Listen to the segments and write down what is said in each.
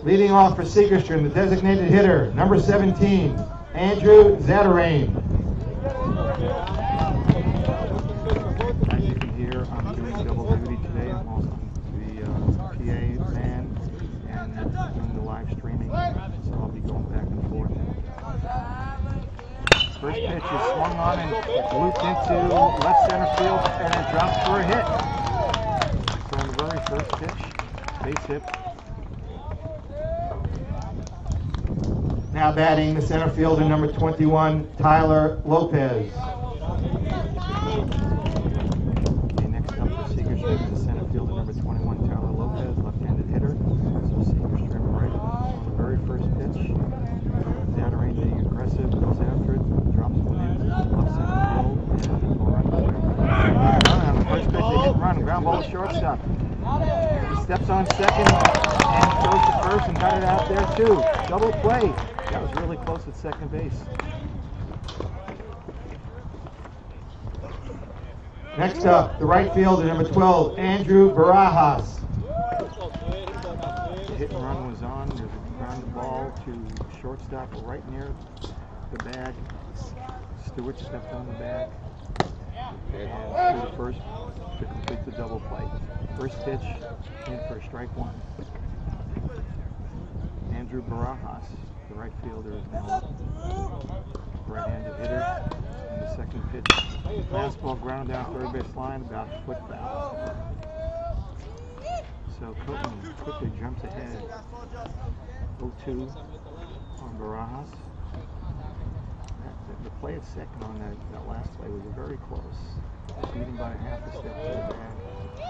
Leading off for Segerstrom, the designated hitter, number 17, Andrew Zatarain. As you can hear, I'm doing double duty today. I'm also the PA man and doing the live streaming, so I'll be going back and forth. First pitch is swung on and looped into left center field, and it drops for a hit. So on the very first pitch, base hit. Now batting the center fielder, number 21, Tyler Lopez. Okay, next up for Segerstrom, the center fielder, number 21, Tyler Lopez, left-handed hitter. So Segerstrom right on the very first pitch. Zatarain being aggressive, goes after it, drops one in left center field, and will run away. On the first pitch, they hit and run, ground ball to shortstop. He steps on second and goes to first and got it out there too. Double play. That was really close at second base. Next up, the right fielder, number 12, Andrew Barajas. The hit and run was on. There's a ground ball to shortstop right near the bag. Stewart stepped on the bag and threw the first to complete the double play. First pitch in for strike one. Andrew Barajas, the right fielder, is now up. Right-handed hitter. And the second pitch, fastball ground down third base line, about a foot back. So Copeland quickly jumps ahead. 0-2 on Barajas. The play at second on that last play was very close. Beating by half a step to the bag.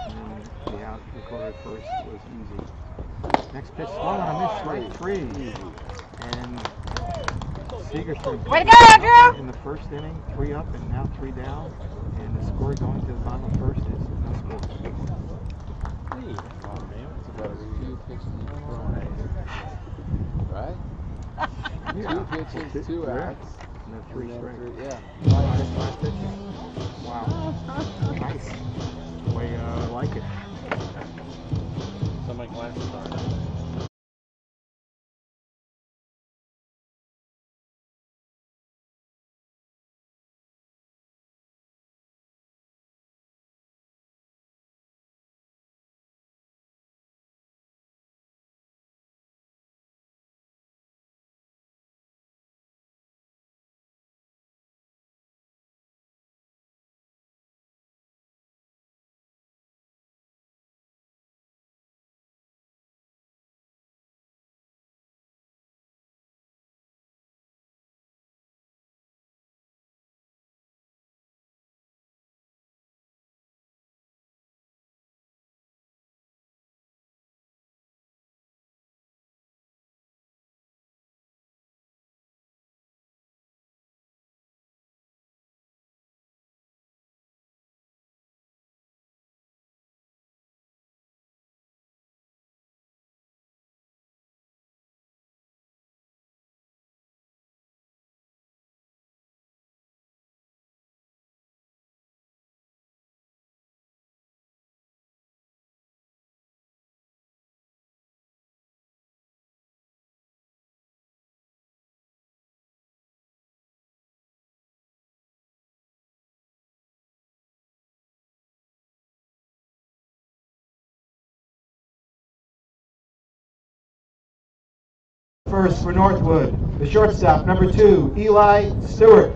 And then the out recorded first was easy. Next pitch swung on a miss, strike three. And Segerstrom way to go, Andrew! In the first inning, 3 up and now 3 down. And the score going to the bottom of first is no score. Hey, oh man, it's about 2 pitches right? Yeah. 2 pitches, 2 outs. And then 3 straight. Yeah. 5 pitches. Wow. Nice. The way I like it. So my glasses are. First for Northwood, the shortstop, number 2, Eli Stewart.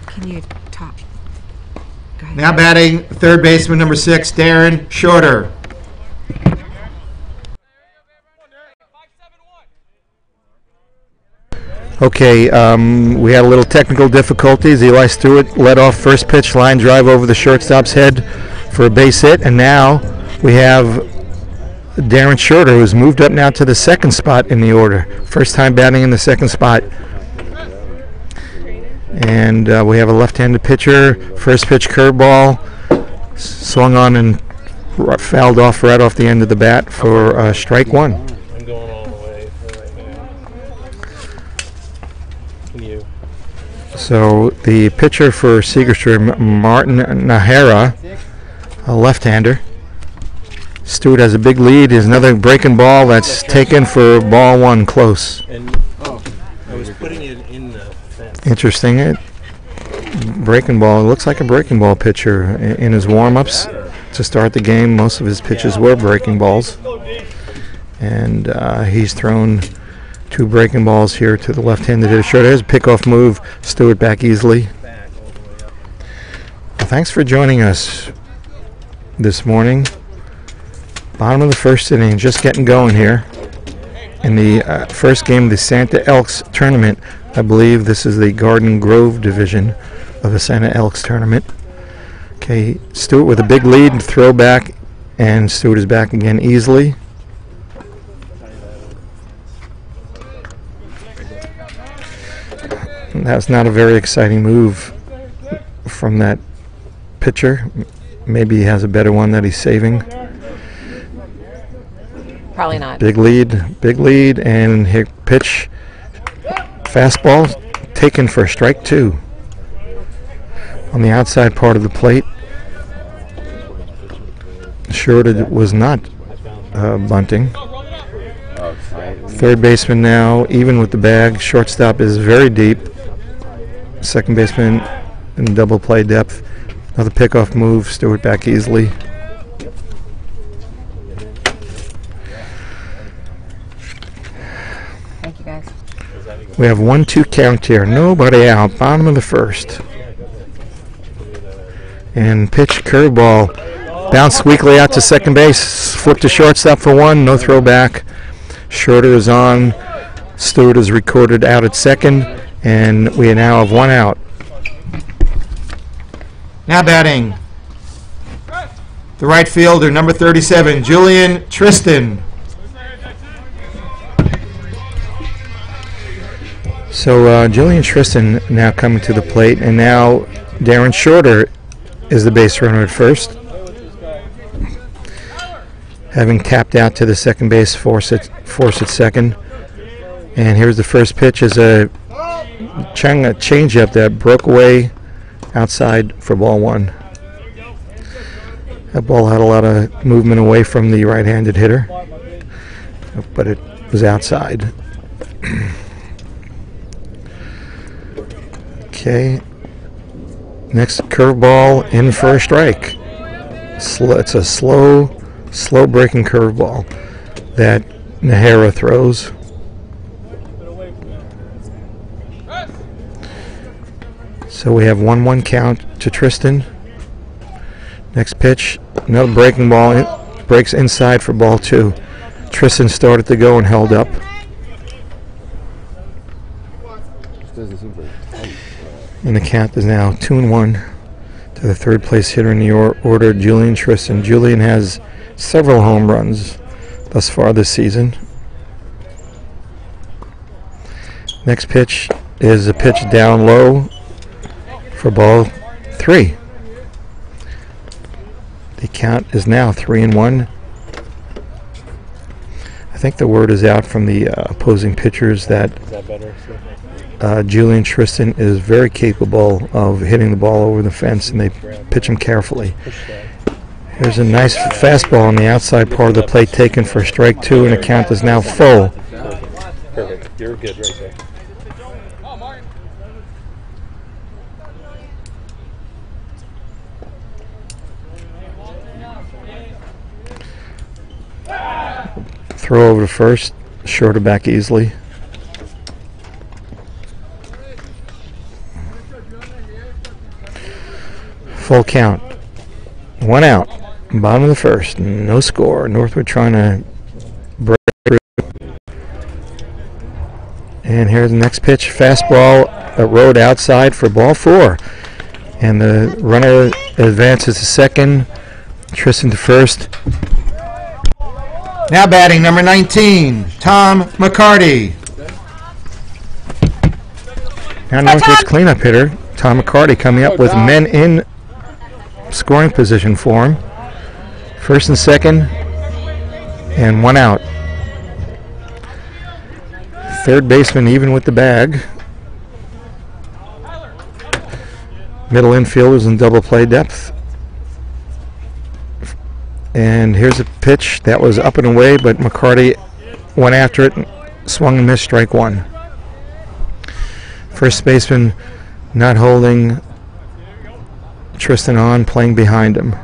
Can you talk? Go ahead. Now batting third baseman, number 6, Darren Shorter. Okay, we had a little technical difficulties. Eli Stewart led off first pitch line drive over the shortstop's head for a base hit, and now we have Darren Shorter, who's moved up now to the second spot in the order. First time batting in the second spot. And we have a left-handed pitcher, first pitch curveball swung on and fouled off right off the end of the bat for strike one. I'm going all the way right now. Can you? So the pitcher for Segerstrom, Martin Nahara, a left-hander. Stewart has a big lead. Is another breaking ball that's taken for ball one, close. And I was putting it in the fence. Interesting. Breaking ball. It looks like a breaking ball pitcher in his warm-ups to start the game. Most of his pitches were breaking balls, and he's thrown 2 breaking balls here to the left-handed hitter. Sure, there's a pickoff move. Stewart back easily. Well, thanks for joining us this morning. Bottom of the first inning, just getting going here in the first game of the Santa Elks tournament. I believe this is the Garden Grove division of the Santa Elks tournament. Okay, Stewart with a big lead, throw back, and Stewart is back again easily. That's not a very exciting move from that pitcher. Maybe he has a better one that he's saving. Probably not. Big lead, and hit pitch. Fastball taken for strike 2. On the outside part of the plate. Shorted was not bunting. Third baseman now, even with the bag. Shortstop is very deep. Second baseman in double play depth. Another pickoff move. Stewart back easily. Thank you, guys. We have 1-2 count here. Nobody out. Bottom of the first. And pitch curveball. Bounce weakly out to second base. Flip to shortstop for 1. No throw back. Shorter is on. Stewart is recorded out at second. And we now have 1 out. Now batting. The right fielder, number 37, Julian Tristan. So Julian Tristan now coming to the plate, and now Darren Shorter is the base runner at first. Having tapped out to the second base, force at second. And here's the first pitch as a changeup that broke away outside for ball 1. That ball had a lot of movement away from the right-handed hitter, but it was outside. Okay. Next curveball in for a strike. It's a slow breaking curveball that Nahara throws. So we have 1-1 count to Tristan. Next pitch, another breaking ball. It breaks inside for ball 2. Tristan started to go and held up. And the count is now 2-1 to the third place hitter in the order, Julian Tristan. Julian has several home runs thus far this season. Next pitch is a pitch down low for ball 3. The count is now 3-1. I think the word is out from the opposing pitchers that Julian Tristan is very capable of hitting the ball over the fence, and they pitch him carefully. There's a nice fastball on the outside part of the plate taken for strike 2, and the count is now full. Perfect. You're good right there. Throw over to first, Shorter back easily. Full count. 1 out. Bottom of the first. No score. Northwood trying to break through. And here's the next pitch. Fastball rode outside for ball 4. And the runner advances to second. Tristan to first. Now batting number 19, Tom McCarty. Now Northwood's cleanup hitter, Tom McCarty, coming up with men in scoring position for him. First and second, and one out. Third baseman even with the bag. Middle infielders in double play depth. And here's a pitch that was up and away, but McCarty went after it, and swung and missed, strike one. First baseman not holding Tristan on, playing behind him.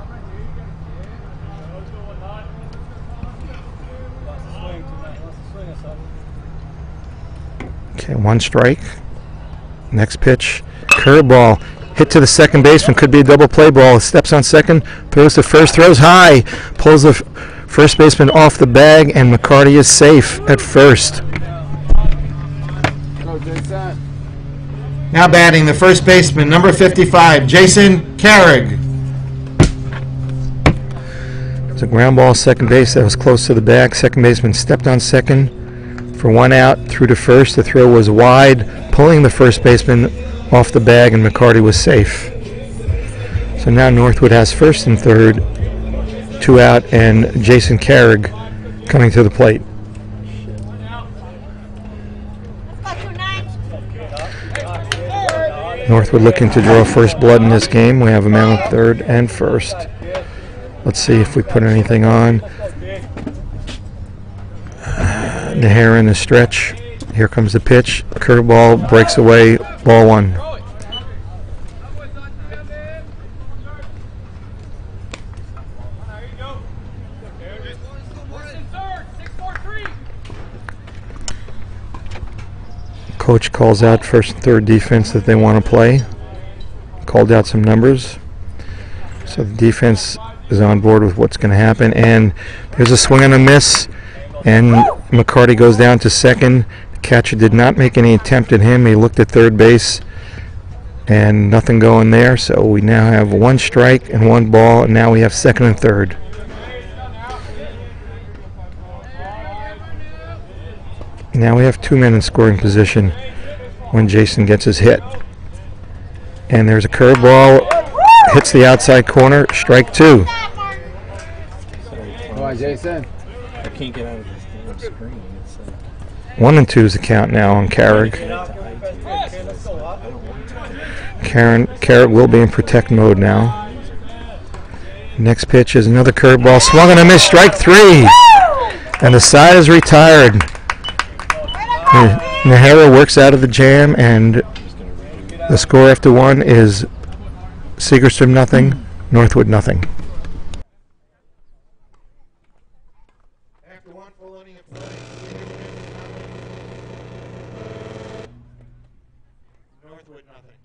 Okay, one strike. Next pitch, curveball, hit to the second baseman, could be a double play ball. Steps on second, throws to first, throws high, pulls the first baseman off the bag, and McCarty is safe at first. Now batting the first baseman, number 55, Jason Carrig. It's a ground ball, second base that was close to the bag. Second baseman stepped on second for one out, threw to first. The throw was wide, pulling the first baseman off the bag, and McCarty was safe. So now Northwood has first and third, two out, and Jason Carrig coming to the plate. Northwood looking to draw first blood in this game. We have a man on third and first. Let's see if we put anything on. The hair in the stretch. Here comes the pitch. Curveball breaks away. Ball one. Coach calls out first and third defense that they want to play. Called out some numbers. So the defense is on board with what's going to happen. And there's a swing and a miss. And McCarty goes down to second. The catcher did not make any attempt at him. He looked at third base. And nothing going there. So we now have one strike and one ball. And now we have second and third. Now we have two men in scoring position when Jason gets his hit. And there's a curveball, hits the outside corner, strike two. Come on, Jason. I can't get out of this damn screen. It's 1-2 is the count now on Carrig. Carrig will be in protect mode now. Next pitch is another curveball, swung and a miss, strike three. And the side is retired. Nahara works out of the jam, and the score after one is Segerstrom nothing, Northwood nothing. After one full inning of play, Northwood nothing.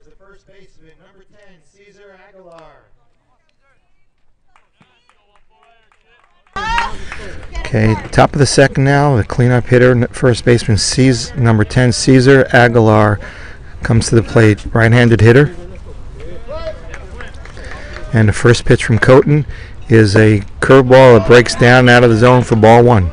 The first baseman, number 10, Cesar Aguilar. Okay, top of the second now. The cleanup hitter, first baseman, number 10, Cesar Aguilar, comes to the plate. Right-handed hitter. And the first pitch from Coton is a curveball that breaks down out of the zone for ball one.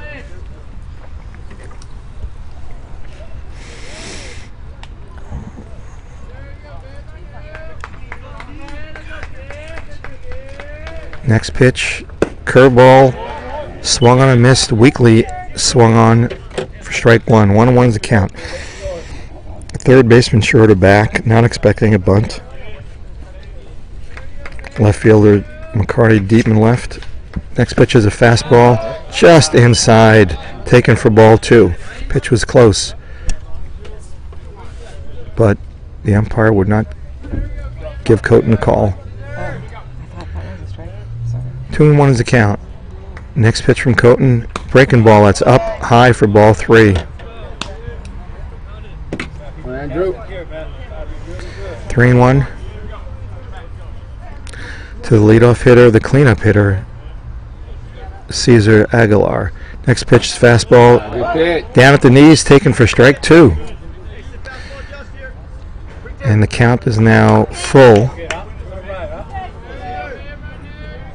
Next pitch, curveball, swung on and missed. Weakly swung on for strike one. 1-1 is the count. Third baseman short of back, not expecting a bunt. Left fielder McCarty deep and left. Next pitch is a fastball, just inside, taken for ball two. Pitch was close, but The umpire would not give Coton a call. I thought that was a strike. Sorry. 2-1 is the count. Next pitch from Coton, breaking ball. That's up high for ball 3. Andrew. 3-1 to the leadoff hitter, the cleanup hitter, Cesar Aguilar. Next pitch is fastball down at the knees, taken for strike 2. And the count is now full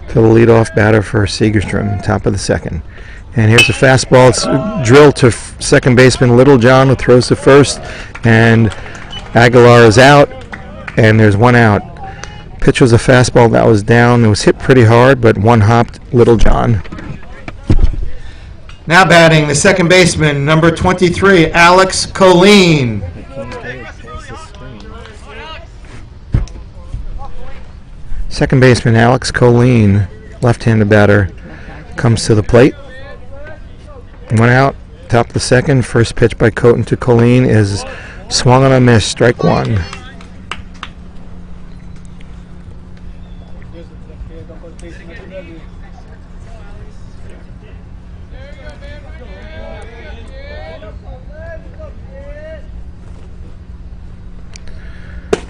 to the leadoff batter for Segerstrom, top of the second. And here's a fastball. It's drilled to second baseman Littlejohn, who throws to first, and Aguilar is out, and there's 1 out. Pitch was a fastball that was down. It was hit pretty hard, but one hopped Littlejohn. Now batting the second baseman, number 23, Alex Colleen. Second baseman Alex Colleen, left-handed batter, comes to the plate. 1 out, top of the second. First pitch by Coton to Colleen is swung on a miss, strike 1.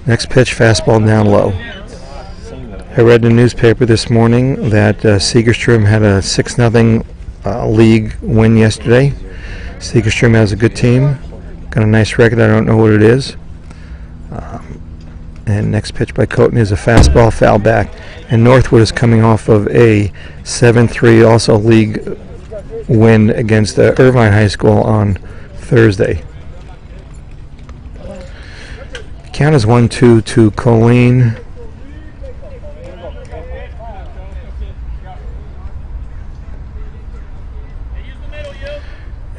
Next pitch, fastball down low. I read in the newspaper this morning that Segerstrom had a 6-0 league win yesterday. Segerstrom has a good team, got a nice record. I don't know what it is. And next pitch by Coton is a fastball, foul back. And Northwood is coming off of a 7-3 also league win against Irvine High School on Thursday. Count is 1-2 to Colleen.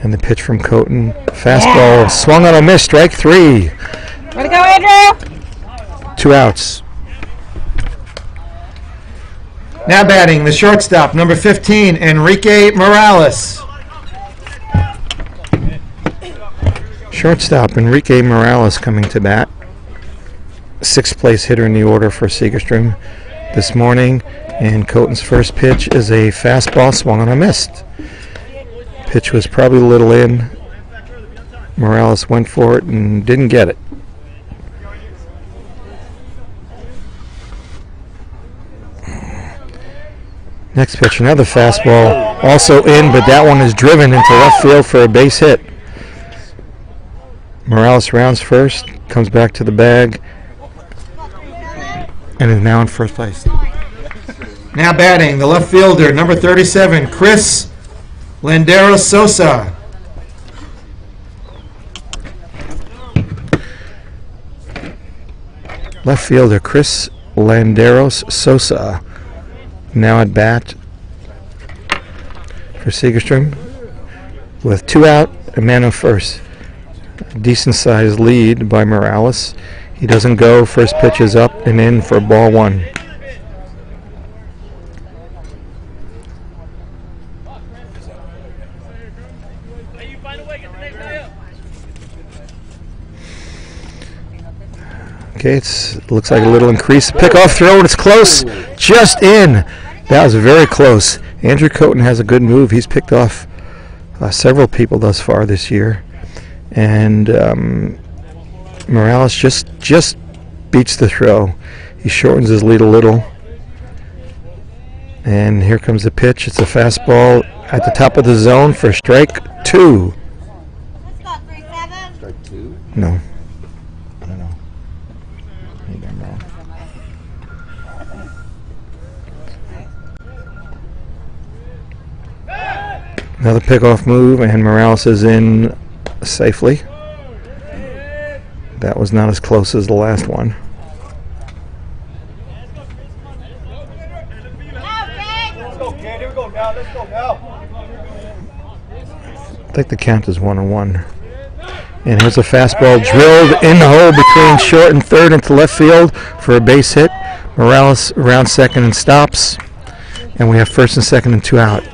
And the pitch from Coton. Fastball swung on a miss, strike 3. Way to go, Andrew! 2 outs. Now batting the shortstop, number 15, Enrique Morales. Shortstop Enrique Morales coming to bat. 6th place hitter in the order for Segerstrom this morning. And Coton's first pitch is a fastball swung on a miss. Pitch was probably a little in. Morales went for it and didn't get it. Next pitch, another fastball, also in, but that one is driven into left field for a base hit. Morales rounds first, comes back to the bag, and is now in first place. Now batting the left fielder, number 37, Chris Landeros Sosa. Left fielder Chris Landeros Sosa now at bat for Segerstrom with 2 out, a man on first. Decent sized lead by Morales. He doesn't go. First pitch is up and in for ball 1. Okay, it looks like a little increase. Pickoff throw, and it's close. Just in. That was very close. Andrew Coton has a good move. He's picked off several people thus far this year. And Morales just beats the throw. He shortens his lead a little. And here comes the pitch. It's a fastball at the top of the zone for strike 2. Strike 2? No. I don't know. Maybe I'm wrong. Another pickoff move, and Morales is in safely. That was not as close as the last one. I think the count is 1-1. And here's a fastball drilled in the hole between short and third into left field for a base hit. Morales around second and stops. And we have first and second and 2 out.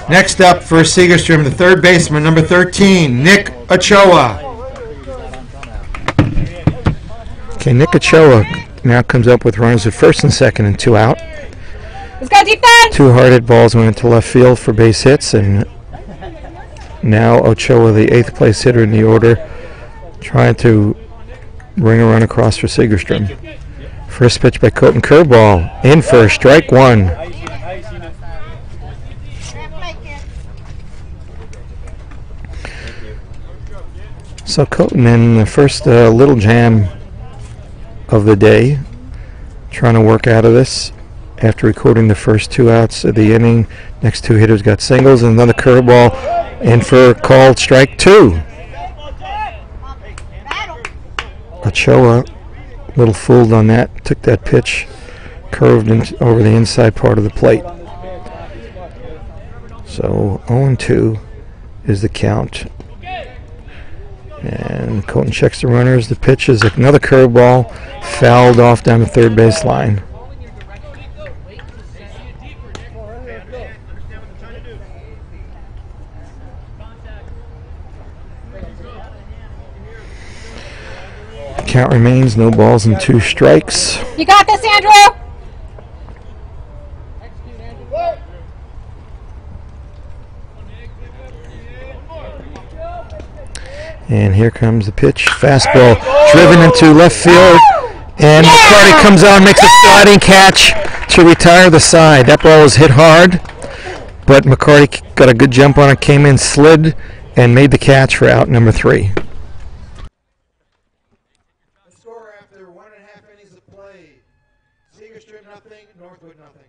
Next up for Segerstrom, the third baseman, number 13, Nick Ochoa. Okay, Nick Ochoa now comes up with runners at first and second and 2 out. Let's go deep then. 2 hard hit balls went into left field for base hits, and now Ochoa, the 8th place hitter in the order, trying to bring a run across for Segerstrom. First pitch by Coton, curveball in for strike 1. So Coton in the first little jam of the day, trying to work out of this after recording the first 2 outs of the inning. Next 2 hitters got singles, and another curveball in for called strike 2. Ochoa, a little fooled on that, took that pitch, curved over the inside part of the plate. So 0-2 is the count. And Coton checks the runners. The pitch is another curveball, fouled off down the third base line. Count remains no balls and 2 strikes. You got this, Andrew. And here comes the pitch. Fastball driven into left field. And McCarty comes on, makes a sliding catch to retire the side. That ball was hit hard, but McCarty got a good jump on it, came in, slid, and made the catch for out number 3. The score after 1.5 innings of play. Segerstrom nothing, Northwood nothing.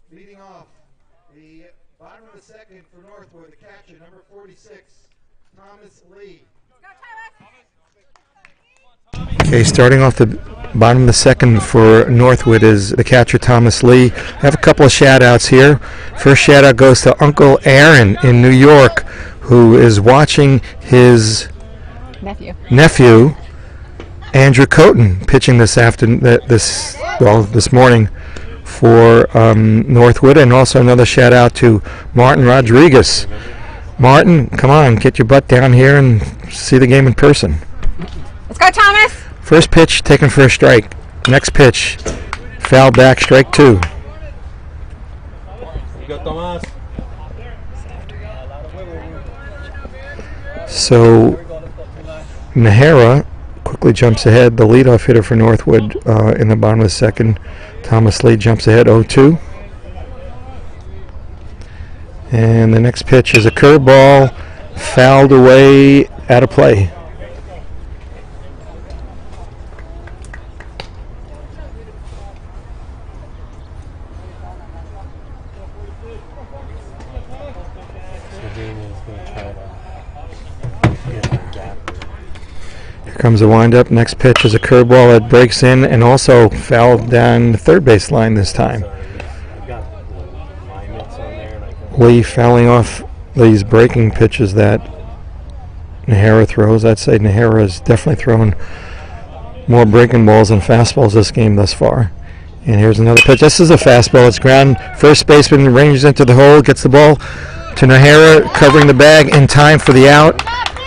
Leading off, the bottom of the second for Northwood, the catcher, number 46, Thomas Lee. Okay, starting off the bottom of the second for Northwood is the catcher, Thomas Lee. I have a couple of shout-outs here. First shout-out goes to Uncle Aaron in New York, who is watching his nephew Andrew Coton, pitching this morning for Northwood. And also another shout-out to Martin Rodriguez. Martin, come on, get your butt down here and see the game in person. Let's go, Thomas. First pitch taken for a strike. Next pitch, foul back, strike 2. You go, Tomas. So Nahara quickly jumps ahead. The leadoff hitter for Northwood in the bottom of the second. Thomas Lee jumps ahead 0-2. And the next pitch is a curveball, fouled away, out of play. Here comes the windup. Next pitch is a curveball that breaks in and also fouled down the third base line this time. Lee fouling off these breaking pitches that Nahara throws. I'd say Nahara has definitely thrown more breaking balls than fastballs this game thus far. And here's another pitch. This is a fastball. It's ground. First baseman ranges into the hole, gets the ball to Nahara, covering the bag in time for the out.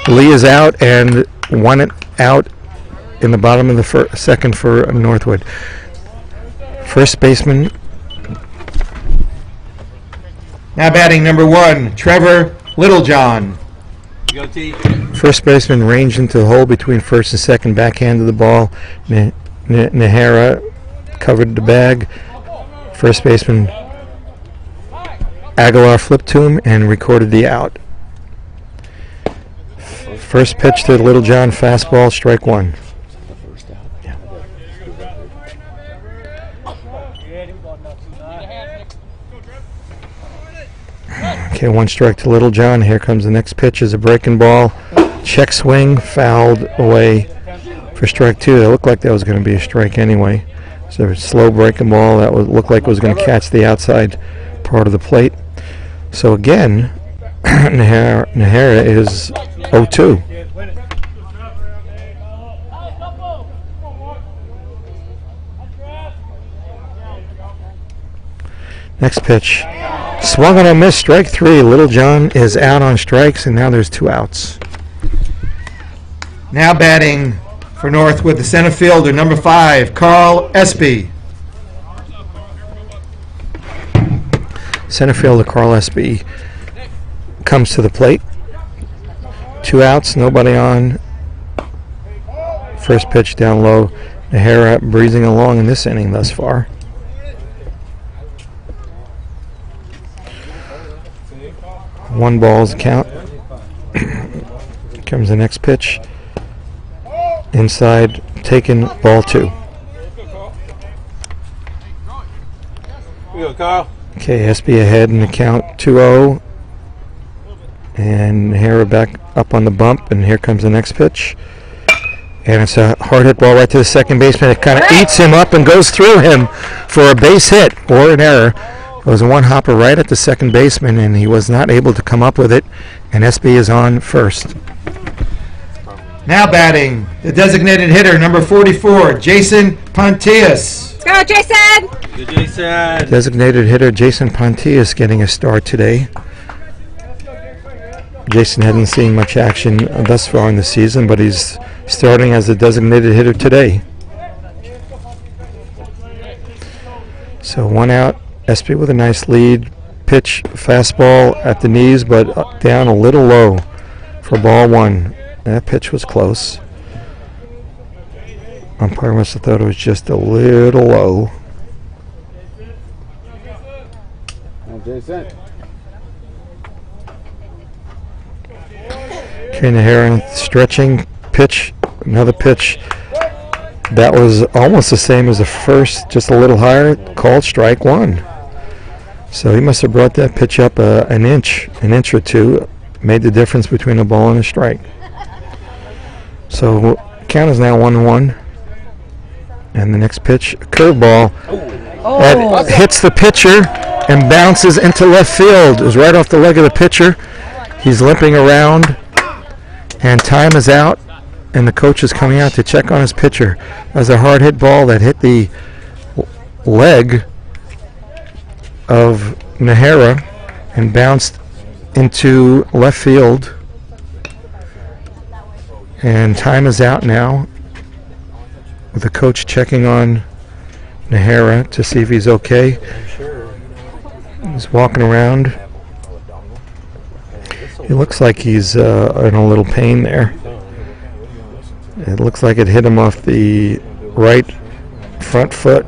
Lee is out and won it out in the bottom of the second for Northwood. First baseman Now batting number 1, Trevor Littlejohn. Go T. First baseman ranged into the hole between first and second, backhand of the ball. Nahara covered the bag. First baseman Aguilar flipped to him and recorded the out. First pitch to Littlejohn, fastball, strike 1. Okay, 1 strike to Littlejohn. Here comes the next pitch. Is a breaking ball. Check swing, fouled away for strike 2. It looked like that was going to be a strike anyway. So a slow breaking ball that looked like it was going to catch the outside part of the plate. So again, Nahara is 0-2. Next pitch. Swung on a miss, strike 3. Littlejohn is out on strikes, and now there's 2 outs. Now batting for Northwood, the center fielder, number 5, Carl Espy. Center fielder Carl Espy comes to the plate. 2 outs, nobody on. First pitch down low. Nahara breezing along in this inning thus far. One ball's count. Comes the next pitch. Inside, taken, ball 2. Here we go, Carl. Okay, Espy ahead in the count 2-0. And Nahara back up on the bump, and here comes the next pitch. And it's a hard hit ball right to the second baseman. It kind of eats him up and goes through him for a base hit or an error. It was a one hopper right at the second baseman, and he was not able to come up with it. And Espy is on first. Now batting, the designated hitter, number 44, Jason Pontius. Let's go, Jason! Good, Jason. Designated hitter Jason Pontius getting a start today. Jason hadn't seen much action thus far in the season, but he's starting as a designated hitter today. So 1 out. Espy with a nice lead. Pitch, fastball at the knees, but down a little low for ball 1. That pitch was close. Umpire must have thought it was just a little low. Jason. Okay, Nahara stretching. Pitch, another pitch. That was almost the same as the first, just a little higher. Called strike 1. So he must have brought that pitch up an inch or 2. Made the difference between a ball and a strike. So count is now 1-1. And the next pitch, a curveball that hits the pitcher and bounces into left field. It was right off the leg of the pitcher. He's limping around, and time is out, and the coach is coming out to check on his pitcher. That was a hard hit ball that hit the leg of Nahara and bounced into left field. And time is out now, with the coach checking on Nahara to see if he's okay. He's walking around. He looks like he's in a little pain there. It looks like it hit him off the right front foot.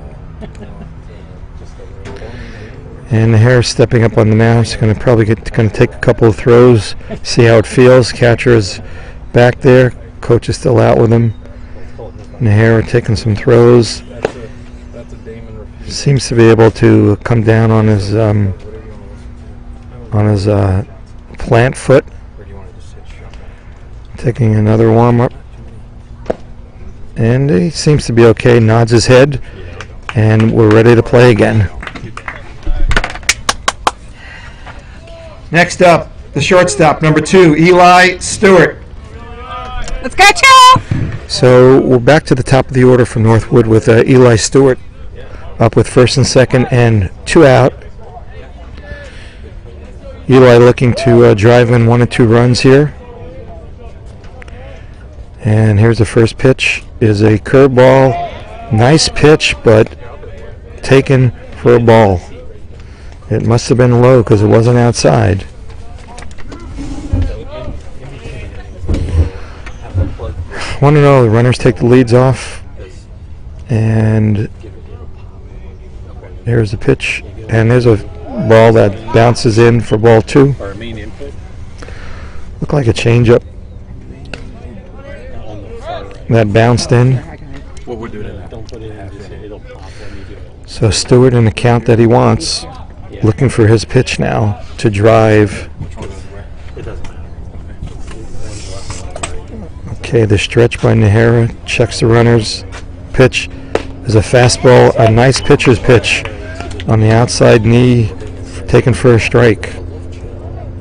And Nahara's stepping up on the mound. He's going to probably take a couple of throws, see how it feels. Catcher's back there. Coach is still out with him. Nahara taking some throws. Seems to be able to come down on his plant foot. Taking another warm up. And he seems to be okay. Nods his head. And we're ready to play again. Next up, the shortstop, number 2, Eli Stewart. Let's go, Chill! So we're back to the top of the order for Northwood with Eli Stewart up with first and second and 2 out. Eli looking to drive in 1 or 2 runs here. And here's the first pitch. Is a curveball. Nice pitch, but taken for a ball. It must have been low because it wasn't outside. Want to know, the runners take the leads off, and there's the pitch, and there's a ball that bounces in for ball 2. Looked like a changeup that bounced in. What we're doing now. Don't put it in. It'll pop when you do it. So Stewart in the count that he wants, looking for his pitch now to drive. It doesn't matter. Okay, the stretch by Nahara, checks the runner's pitch. There's a fastball, a nice pitcher's pitch on the outside knee, taken for a strike.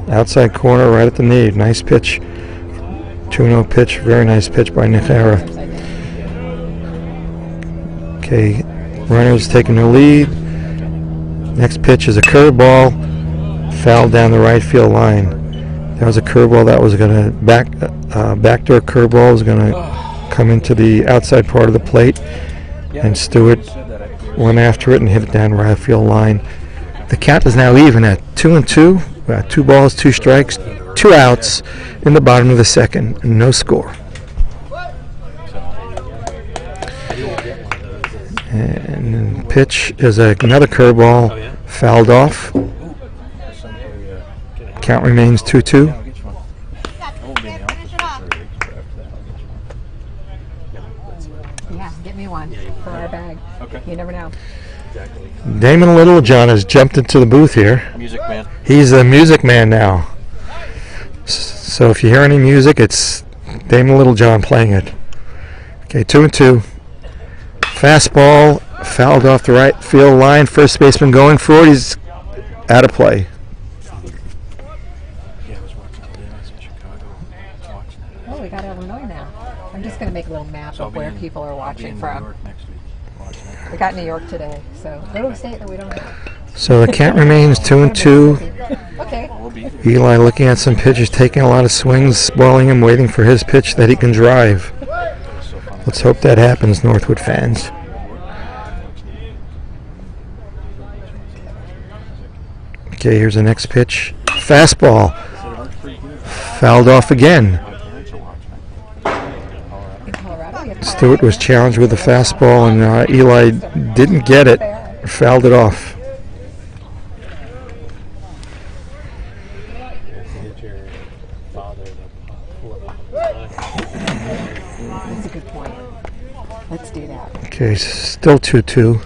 Outside corner, right at the knee. Nice pitch. 2-0 pitch, very nice pitch by Nahara. Okay, runners taking the lead. Next pitch is a curveball, fouled down the right field line. That was a curveball that was going to backdoor curveball was going to come into the outside part of the plate, and Stewart went after it and hit it down the right field line. The count is now even at 2-2. 2 balls, 2 strikes, 2 outs in the bottom of the second. No score. And pitch is another curveball, fouled off. Count remains 2-2. Yeah, get me one for our bag. Okay. You never know. Damon Littlejohn has jumped into the booth here. Music man. He's a music man now. So if you hear any music, it's Damon Littlejohn playing it. Okay, 2-2. Fastball, fouled off the right field line. First baseman going for it. He's out of play. Oh, we got Illinois now. I'm just going to make a little map of where people are watching from. We got New York today, so go to a state that we don't know. So the count remains 2-2. Okay. Eli looking at some pitches, taking a lot of swings, spoiling him, waiting for his pitch that he can drive. Let's hope that happens, Northwood fans. Okay, here's the next pitch. Fastball. Fouled off again. Stewart was challenged with a fastball, and Eli didn't get it, fouled it off. That's a good point. Let's do that. Okay, still 2-2.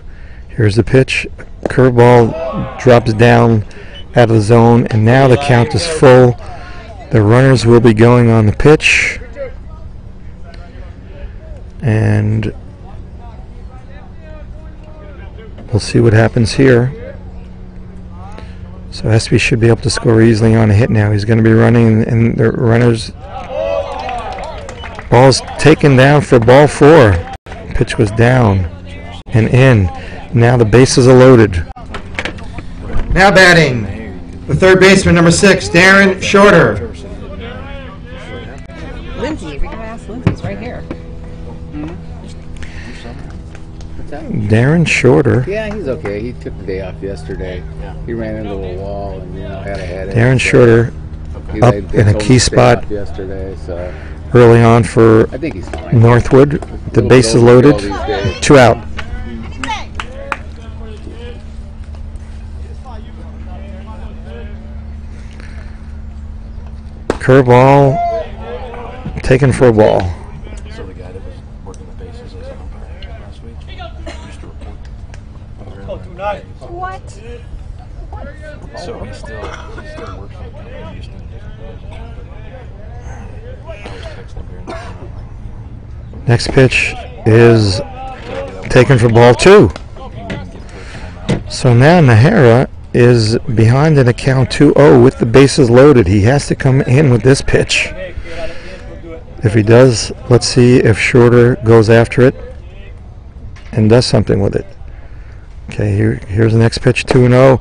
Here's the pitch. Curveball drops down out of the zone, and now the count is full. The runners will be going on the pitch. And we'll see what happens here. So Espy should be able to score easily on a hit now. He's going to be running, and the runners... Ball's taken down for ball 4. Pitch was down and in. Now the bases are loaded. Now batting, the third baseman, number 6, Darren Shorter. Lindsay, we can ask Lindsay. He's right here. Darren Shorter. Yeah, he's okay. He took the day off yesterday. He ran into a wall and had a headache. Darren Shorter up in a key spot yesterday, so early on for I think he's fine. Northwood. The bases loaded. 2 out. Curveball taken for a ball. So the guy that was working the bases as an umpire last week used to report. What? So he still works on the company just in a different position. I was texting during the time. Next pitch is taken for ball 2. So now Nahara is behind in a count 2-0 with the bases loaded. He has to come in with this pitch. If he does, let's see if Shorter goes after it and does something with it. Okay, here's the next pitch, 2-0.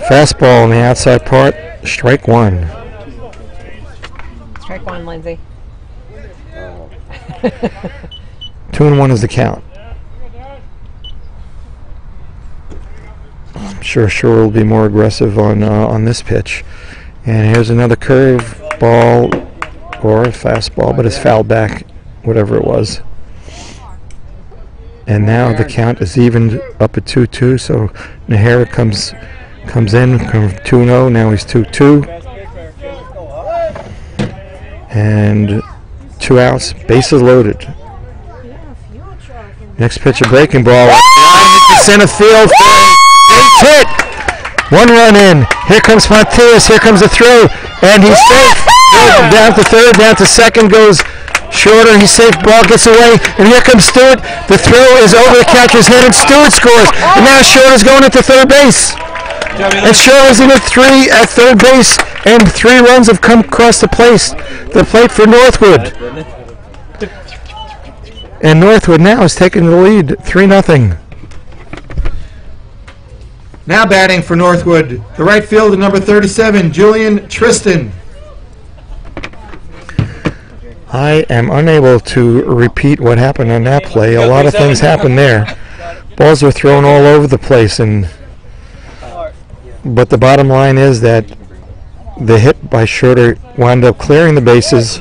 Fastball on the outside part, strike 1. Strike 1, Lindsay. 2-1 is the count. Sure will be more aggressive on this pitch. And here's another curve ball or a fastball, but it's fouled back, whatever it was. And now the count is evened up at 2-2. So Nahara comes in from 2-0. Now he's 2-2. And 2 outs, bases loaded. Next pitch, a breaking ball. Into center field. Base hit. 1 run in. Here comes Fontillas. Here comes the throw. And he's safe. Down to third, down to second goes Shorter. He's safe. Ball gets away. And here comes Stewart. The throw is over the catcher's head. And Stewart scores. And now Shorter's going into third base. And Shorter's in at 3 at third base. And 3 runs have come across the plate for Northwood. And Northwood now is taking the lead, 3-0. Now batting for Northwood, the right fielder, number 37, Julian Tristan. I am unable to repeat what happened on that play. A lot of things happened there. Balls are thrown all over the place, but the bottom line is that the hit by Shorter wound up clearing the bases,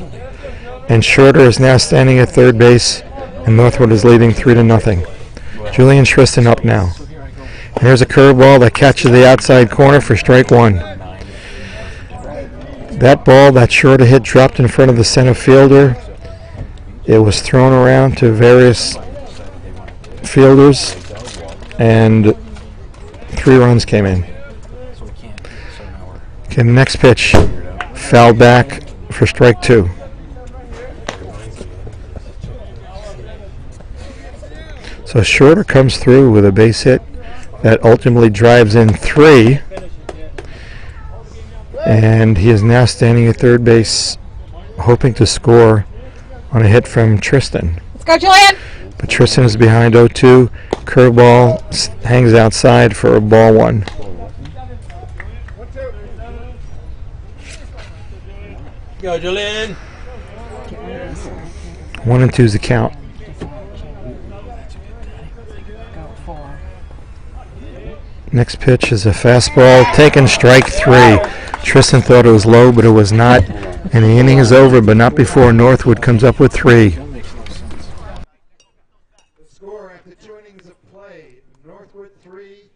and Shorter is now standing at third base, and Northwood is leading 3-0. Julian Tristan up now. And here's a curveball that catches the outside corner for strike 1. That ball that Shorter hit dropped in front of the center fielder. It was thrown around to various fielders, and 3 runs came in. Okay, the next pitch, fouled back for strike 2. So Shorter comes through with a base hit that ultimately drives in 3. And he is now standing at third base, hoping to score on a hit from Tristan. Let's go, Julian! But Tristan is behind 0-2. Curveball hangs outside for a ball 1. Go, Julian! 1-2 is the count. Next pitch is a fastball, taken strike 3. Tristan thought it was low, but it was not. And the inning is over, but not before Northwood comes up with 3. The score after 2 innings of play, Northwood 3,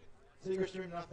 Segerstrom 0.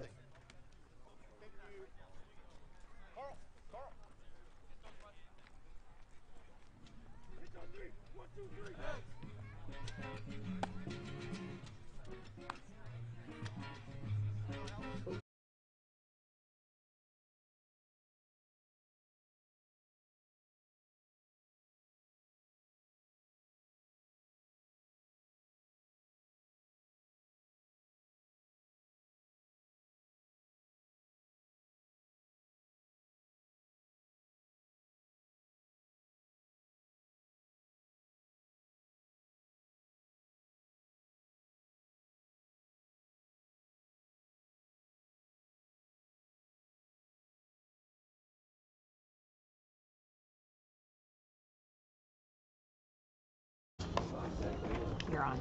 You're on.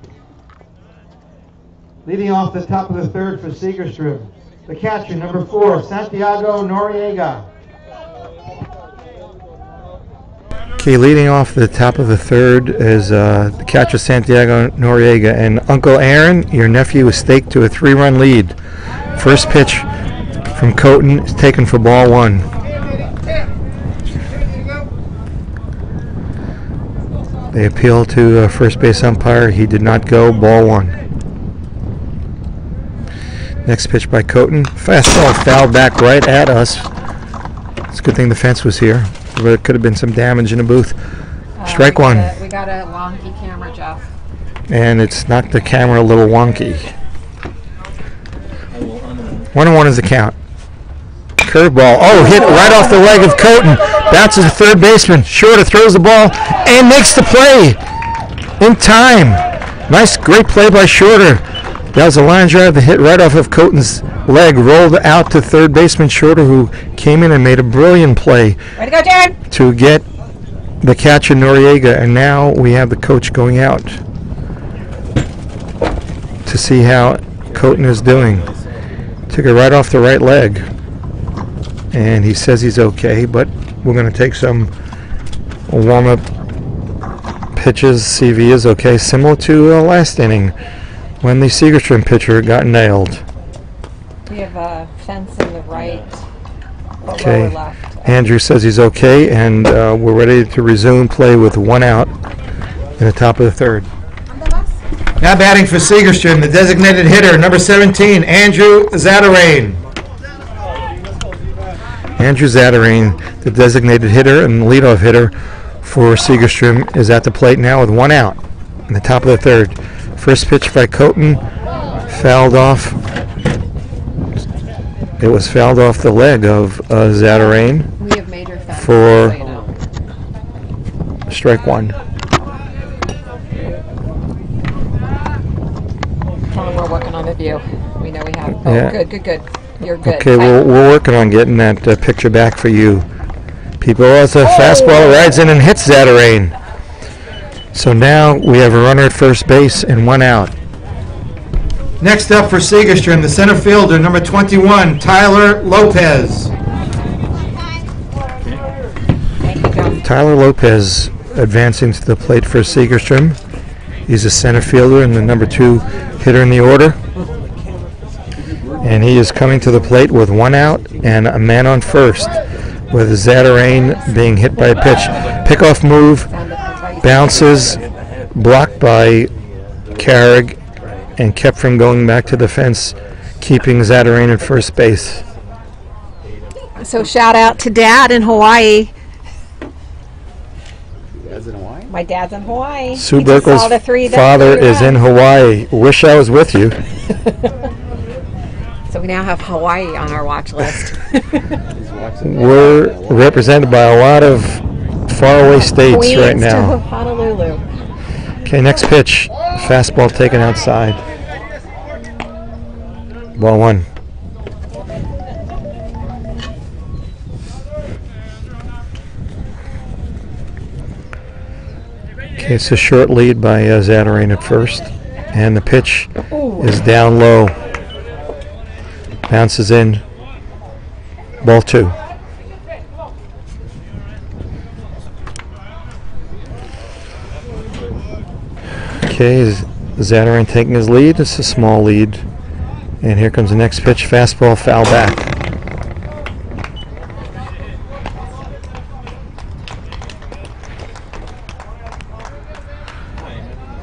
Leading off the top of the third for Segerstrom, the catcher, number 4, Santiago Noriega. Okay, leading off the top of the third is the catcher Santiago Noriega. And Uncle Aaron, your nephew, is staked to a 3-run lead. First pitch from Coton is taken for ball 1. They appeal to first base umpire. He did not go. Ball 1. Next pitch by Coton. Fastball fouled back right at us. It's a good thing the fence was here. There could have been some damage in the booth. Strike 1. We got a wonky camera, Jeff. And it's knocked the camera a little wonky. 1-1 is the count. Curveball. Oh, hit right off the leg of Coton. Bounces to third baseman. Shorter throws the ball and makes the play in time. Nice, great play by Shorter. That was a line drive that hit right off of Coton's leg, rolled out to third baseman Shorter, who came in and made a brilliant play. Way to go, Jared! To get the catcher Noriega. And now we have the coach going out to see how Coton is doing. Took it right off the right leg. And he says he's okay, but we're going to take some warm-up pitches. See if he is okay, similar to last inning when the Segerstrom pitcher got nailed. We have a fence in the right, Okay. lower left. Andrew says he's okay, and we're ready to resume play with 1 out in the top of the third. Now batting for Segerstrom, the designated hitter, number 17, Andrew Zatarain. Andrew Zatarain, the designated hitter and leadoff hitter for Segerstrom, is at the plate now with 1 out in the top of the third. First pitch by Coton, fouled off. It was fouled off the leg of Zatarain We have major fence. for so you know. strike 1. Tell them we're working on the view. We know we have. Oh, Yeah. good. You're good. Okay, we're working on getting that picture back for you. People, as a fastball rides in and hits Zatarain. So now we have a runner at first base and 1 out. Next up for Segerstrom, the center fielder, number 21, Tyler Lopez. Thank you, Joe. Tyler Lopez advancing to the plate for Segerstrom. He's a center fielder and the number 2 hitter in the order. And he is coming to the plate with 1 out and a man on first, with Zatarain being hit by a pitch. Pickoff move, bounces, blocked by Carrick, and kept from going back to the fence, keeping Zatarain at first base. So shout out to Dad in Hawaii. Dad's in Hawaii? My dad's in Hawaii. Sue He just saw Burkle's the three that father flew is by. in Hawaii. Wish I was with you. So we now have Hawaii on our watch list. He's watching. We're represented by a lot of faraway states Queens right to now. Honolulu. Okay, next pitch. Fastball taken outside. Ball 1. Okay, it's a short lead by Zatarain at first. And the pitch is down low. Bounces in. Ball 2. Okay, is Zatarain taking his lead? It's a small lead. And here comes the next pitch. Fastball, foul back.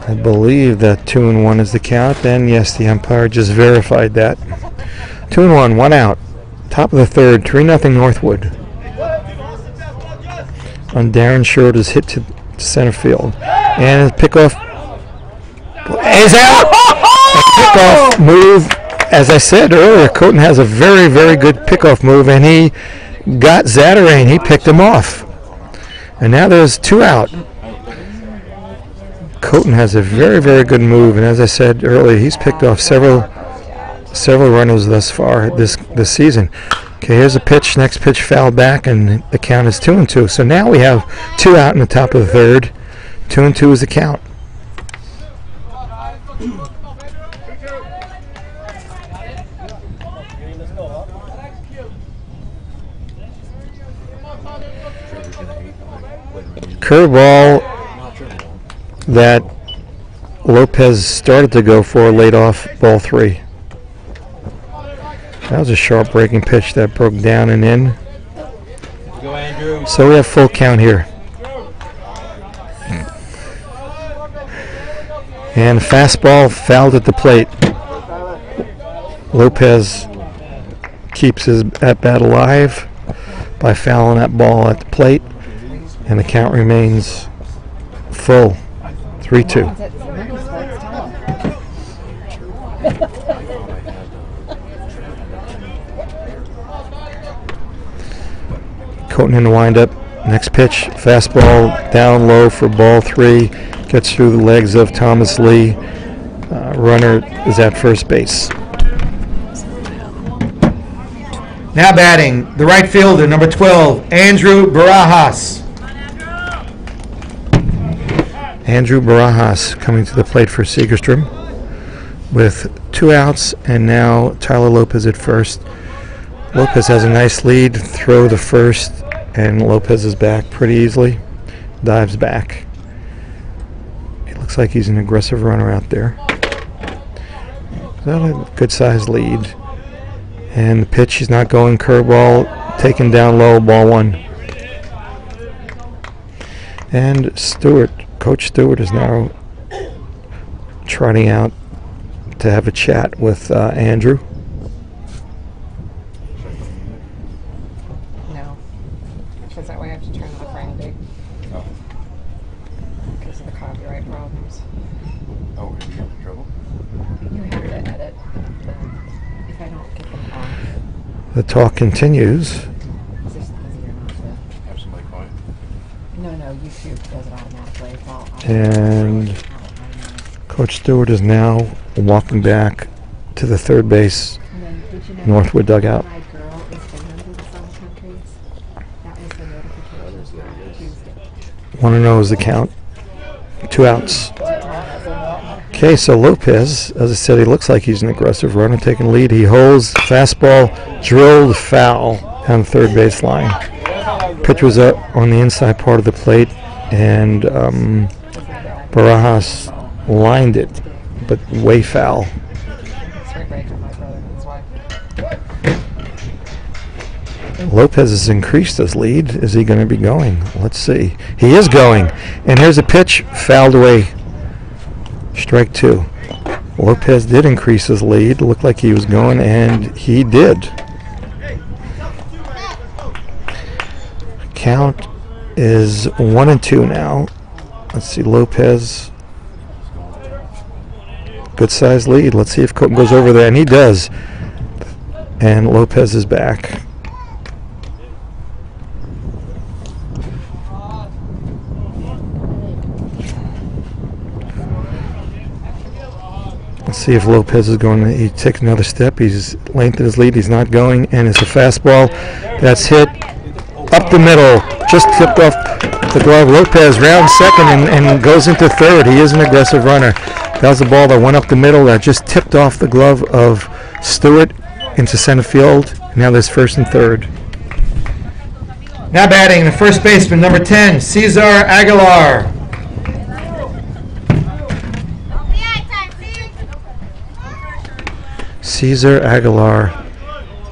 I believe that 2-1 is the count. And yes, the umpire just verified that. 2-1, 1 out. Top of the third, 3-0 Northwood. On Darren Shorter's hit to center field. And his pickoff is out. A pickoff move. As I said earlier, Coton has a very, very good pickoff move, and he got Zatarain. He picked him off. And now there's 2 out. Coton has a very, very good move, and as I said earlier, he's picked off several runners thus far this season. Okay, here's a pitch. Next pitch foul back, and the count is 2-2. So now we have 2 out in the top of the third. 2-2 is the count. Curveball that Lopez started to go for, laid off, ball 3. That was a sharp breaking pitch that broke down and in. Go, Andrew. So we have full count here. And fastball fouled at the plate. Lopez keeps his at-bat alive by fouling that ball at the plate. And the count remains full. 3-2. Coton in the windup. Next pitch, fastball down low for ball 3. Gets through the legs of Thomas Lee. Runner is at first base. Now batting, the right fielder, number 12, Andrew Barajas. Andrew Barajas coming to the plate for Segerstrom with 2 outs, and now Tyler Lopez at first. Lopez has a nice lead, throw to first, and Lopez is back pretty easily. Dives back. It looks like he's an aggressive runner out there. Got a good sized lead. And the pitch, he's not going, curveball, taken down low, ball 1. And Stewart, Coach Stewart is now trotting out to have a chat with Andrew. No, because that way I have to turn it off Randy. Oh. Because of the copyright problems. Oh, are you having trouble? You have to edit if I don't get them off. The talk continues. It's just easier not to. Have somebody quiet? No, YouTube does it automatically. Well, And Coach Stewart is now walking back to the third base Northwood dugout. My girl is under the sun countries. That was the notification on Tuesday. Want to know is the count? 2 outs. Okay, so Lopez, as I said, he looks like he's an aggressive runner, taking lead. He holds fastball, drilled foul down the third base line. Pitch was up on the inside part of the plate, and Barajas lined it, but way foul. Lopez has increased his lead. Is he going to be going? Let's see. He is going. And here's a pitch fouled away. Strike 2. Lopez did increase his lead. Looked like he was going, and he did. Count is 1-2 now. Let's see, Lopez. Good sized lead. Let's see if Coton goes over there, and he does. And Lopez is back. Let's see if Lopez is going to take another step. He's lengthened his lead. He's not going, and it's a fastball that's hit up the middle. Just tipped off the glove. Lopez rounds second and goes into third. He is an aggressive runner. That was the ball that went up the middle that just tipped off the glove of Stewart into center field. Now there's first and third. Now batting, the first baseman, number 10, Cesar Aguilar. Cesar Aguilar,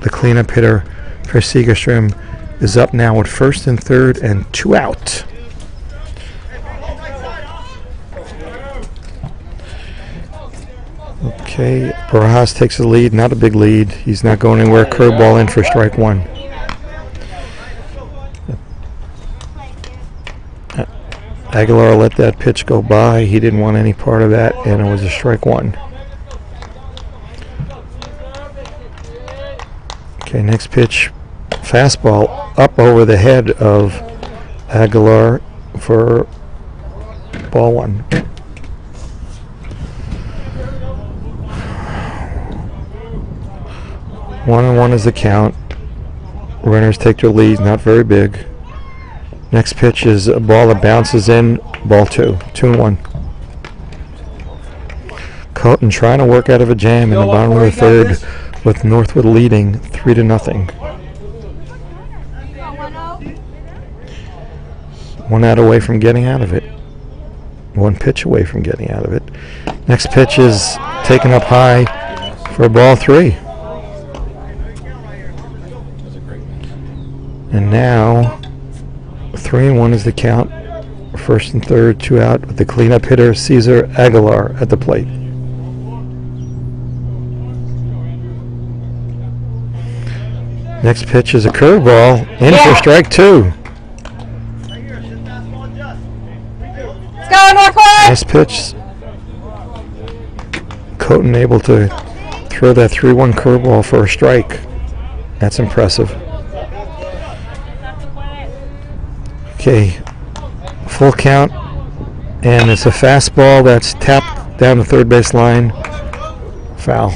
the cleanup hitter for Segerstrom, is up now with first and third and 2 out. Okay, Barajas takes the lead, not a big lead. He's not going anywhere. Curveball in for strike 1. Aguilar let that pitch go by. He didn't want any part of that, and it was a strike 1. Okay, next pitch, fastball up over the head of Aguilar for ball 1. One and 1 is the count. Runners take their lead, not very big. Next pitch is a ball that bounces in, ball 2, 2-1. Coton trying to work out of a jam in the bottom of the third, with Northwood leading 3-0. 1 out away from getting out of it. 1 pitch away from getting out of it. Next pitch is taken up high for ball 3. And now 3-1 is the count. First and third, 2 out, with the cleanup hitter Cesar Aguilar at the plate. Next pitch is a curveball in for strike 2. Let's go, Northwood! Nice pitch. Coton able to throw that 3-1 curveball for a strike. That's impressive. Okay, full count, and it's a fastball that's tapped down the third base line. Foul.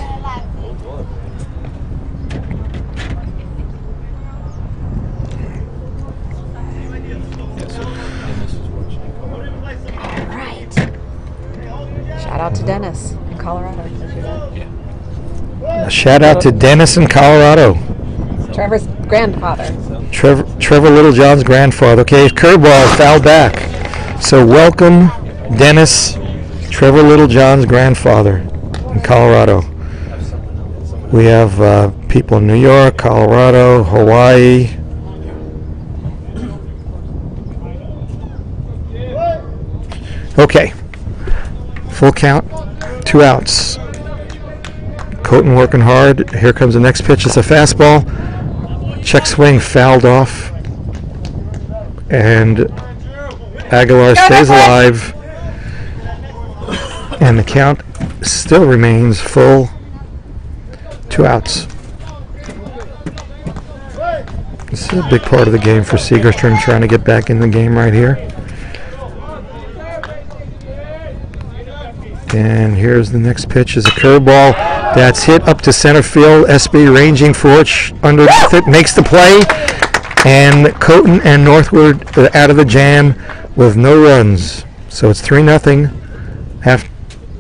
All right. Shout out to Dennis in Colorado. Did you hear that? Yeah. Shout out to Dennis in Colorado. Trevor's grandfather. Trevor Littlejohn's grandfather. Okay, curveball, foul back. So welcome, Dennis, Trevor Littlejohn's grandfather in Colorado. We have people in New York, Colorado, Hawaii. Okay, full count, 2 outs. Coton working hard. Here comes the next pitch. It's a fastball. Check swing fouled off. And Aguilar stays alive. And the count still remains full. 2 outs. This is a big part of the game for Segerstrom, trying to get back in the game right here. And here's the next pitch, is a curveball that's hit up to center field. SB ranging for it, underneath it, makes the play. And Coton and Northwood are out of the jam with no runs. So it's 3-0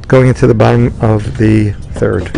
going into the bottom of the third.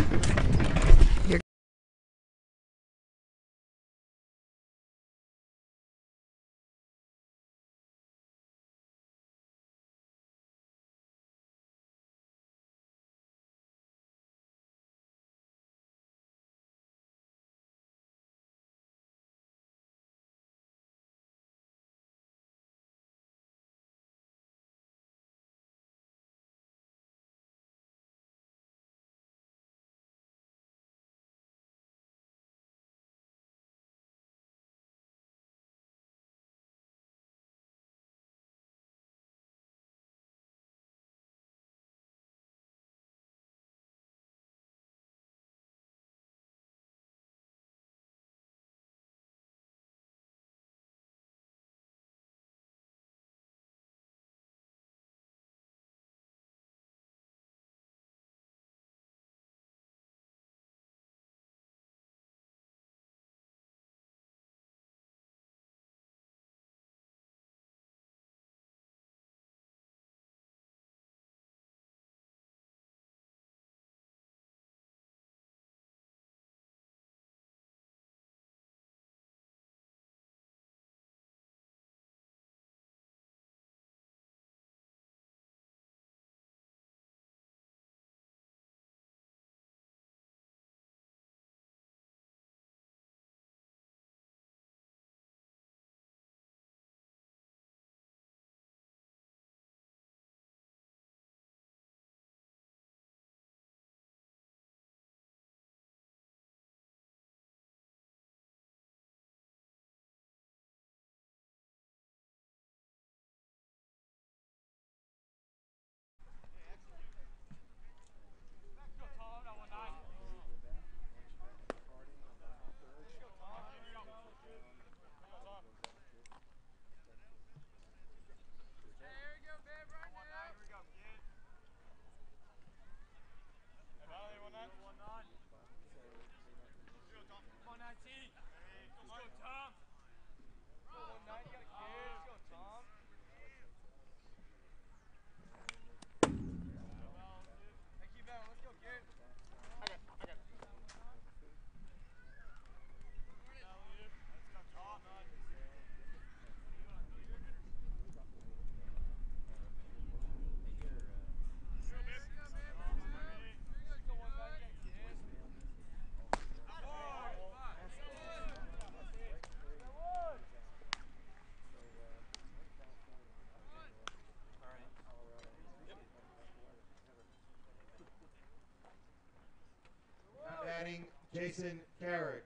Jason Carrick.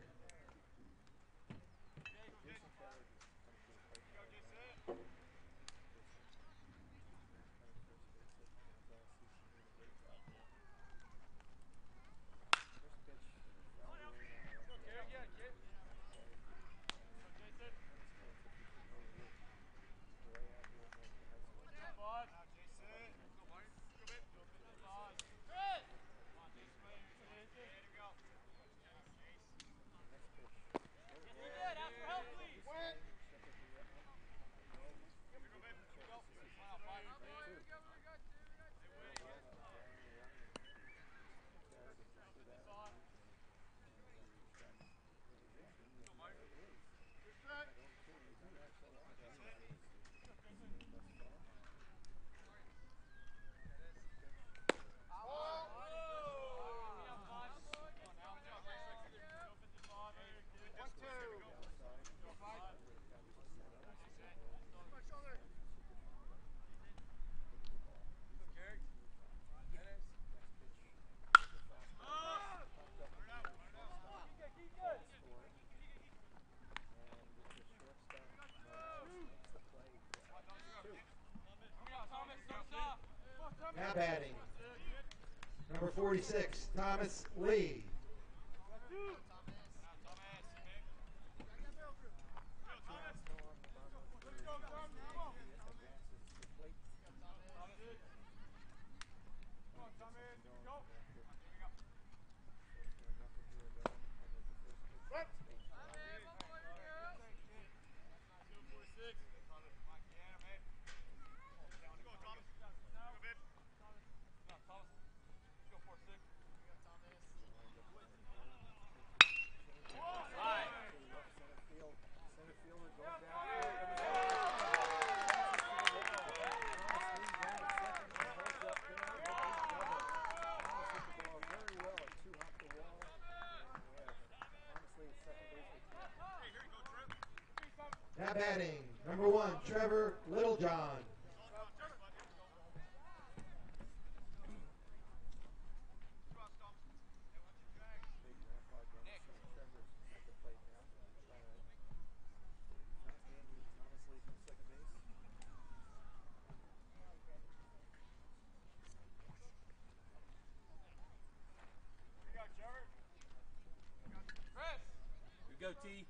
Now batting, number 46, Thomas Lee. Now batting, number 1, Trevor Littlejohn. Here we go, T.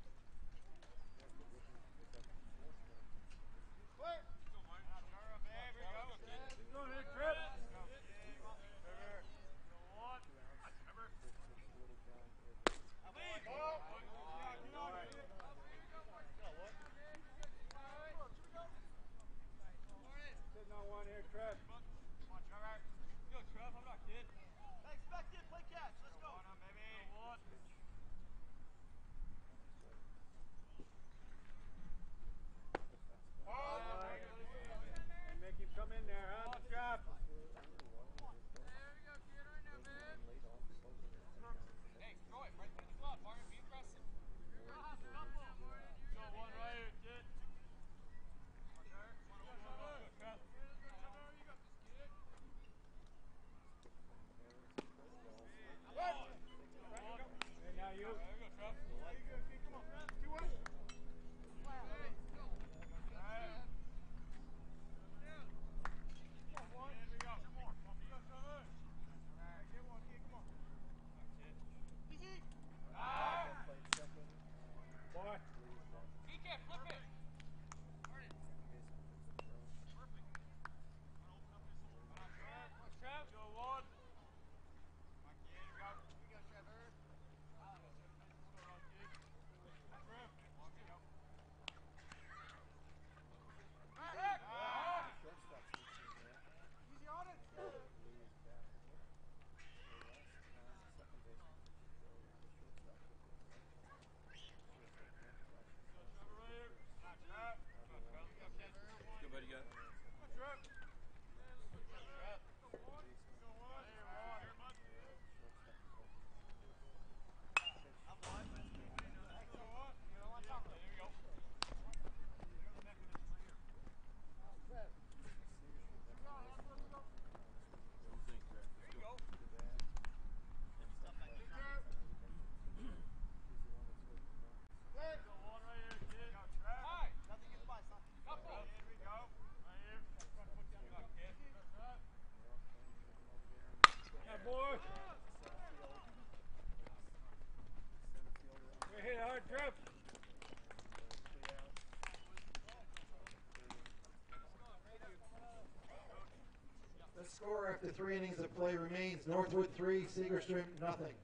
The score after 3 innings of play remains Northwood 3, Segerstrom nothing.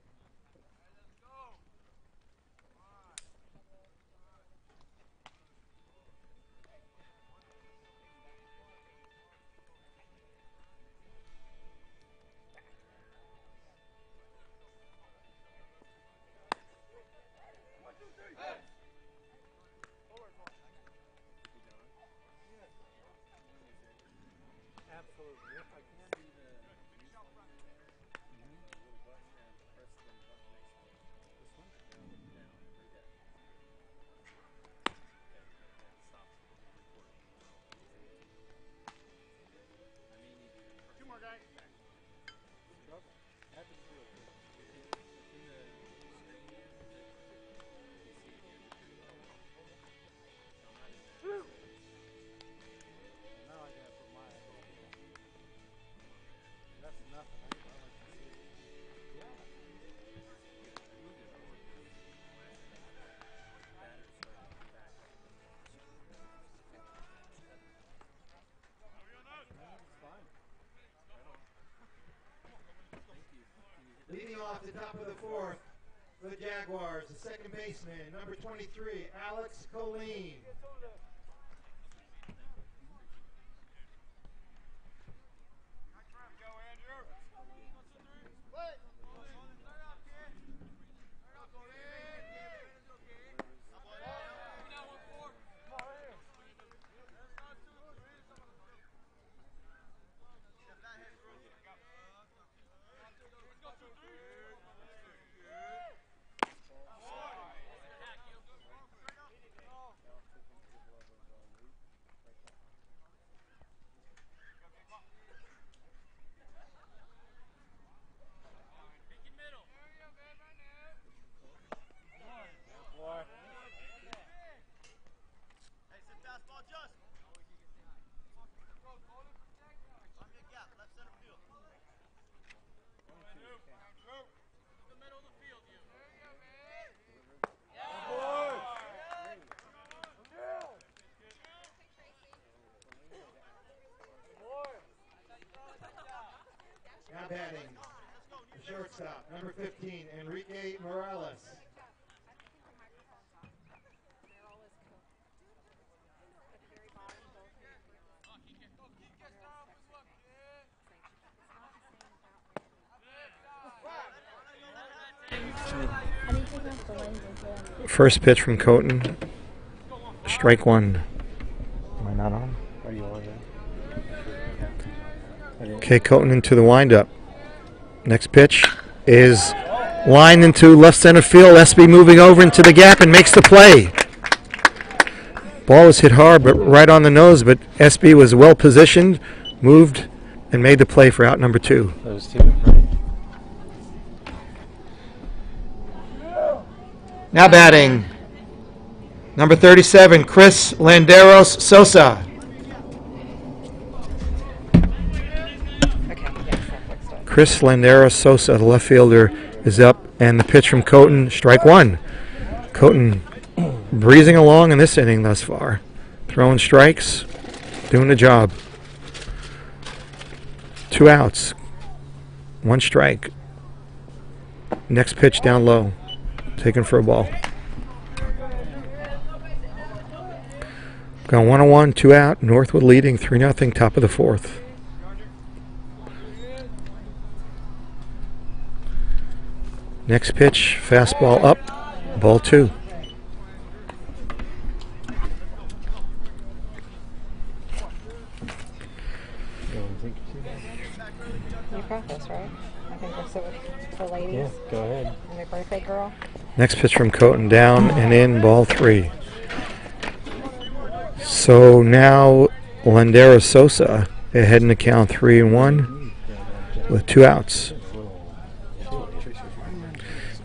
Absolutely. If I can be the top of the fourth for the Jaguars, the second baseman, number 23, Alex Colleen. Now batting, the shortstop, number 15, Enrique Morales. First pitch from Coton. Strike one. Am I not on? Are you on there? Okay, Coton into the windup. Next pitch is lined into left center field. SB moving over into the gap and makes the play. Ball was hit hard, but right on the nose, but SB was well positioned, moved, and made the play for out number 2. Those two, right? Now batting, number 37, Chris Landeros Sosa. Chris Landeros Sosa, the left fielder, is up, and the pitch from Coton, strike one. Coton breezing along in this inning thus far. Throwing strikes, doing the job. 2 outs, 1 strike. Next pitch down low, taken for a ball. Gone 1-1, 2 out. Northwood leading 3-0, top of the 4th. Next pitch, fastball up, ball 2. You got this, right? I think we'll sit with the ladies. Yeah, go ahead. And their birthday girl. Next pitch from Coton, down and in, ball 3. So now Landeros Sosa ahead in the count 3-1 with 2 outs.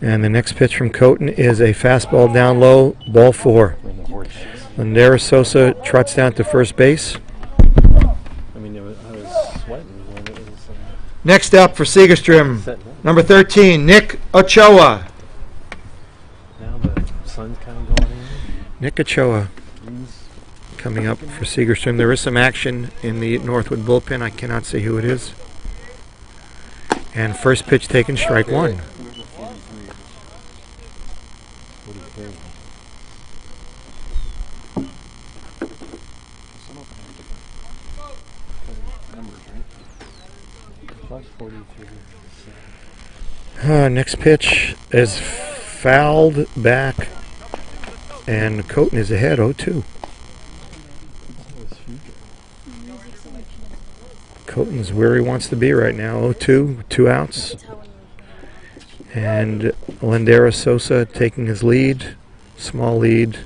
And the next pitch from Coton is a fastball down low, ball 4. Landeros Sosa trots down to first base. I mean, I was sweating when it was. Next up for Segerstrom, number 13, Nick Ochoa. Now the sun's kind of going in. Nick Ochoa coming up for Segerstrom. There is some action in the Northwood bullpen. I cannot see who it is. And first pitch taken, strike 1. What do you think? Plus 43. Next pitch is fouled back, and Coton is ahead 0-2. Coton's where he wants to be right now. 0-2, 2 outs. And Landeros Sosa taking his lead, small lead.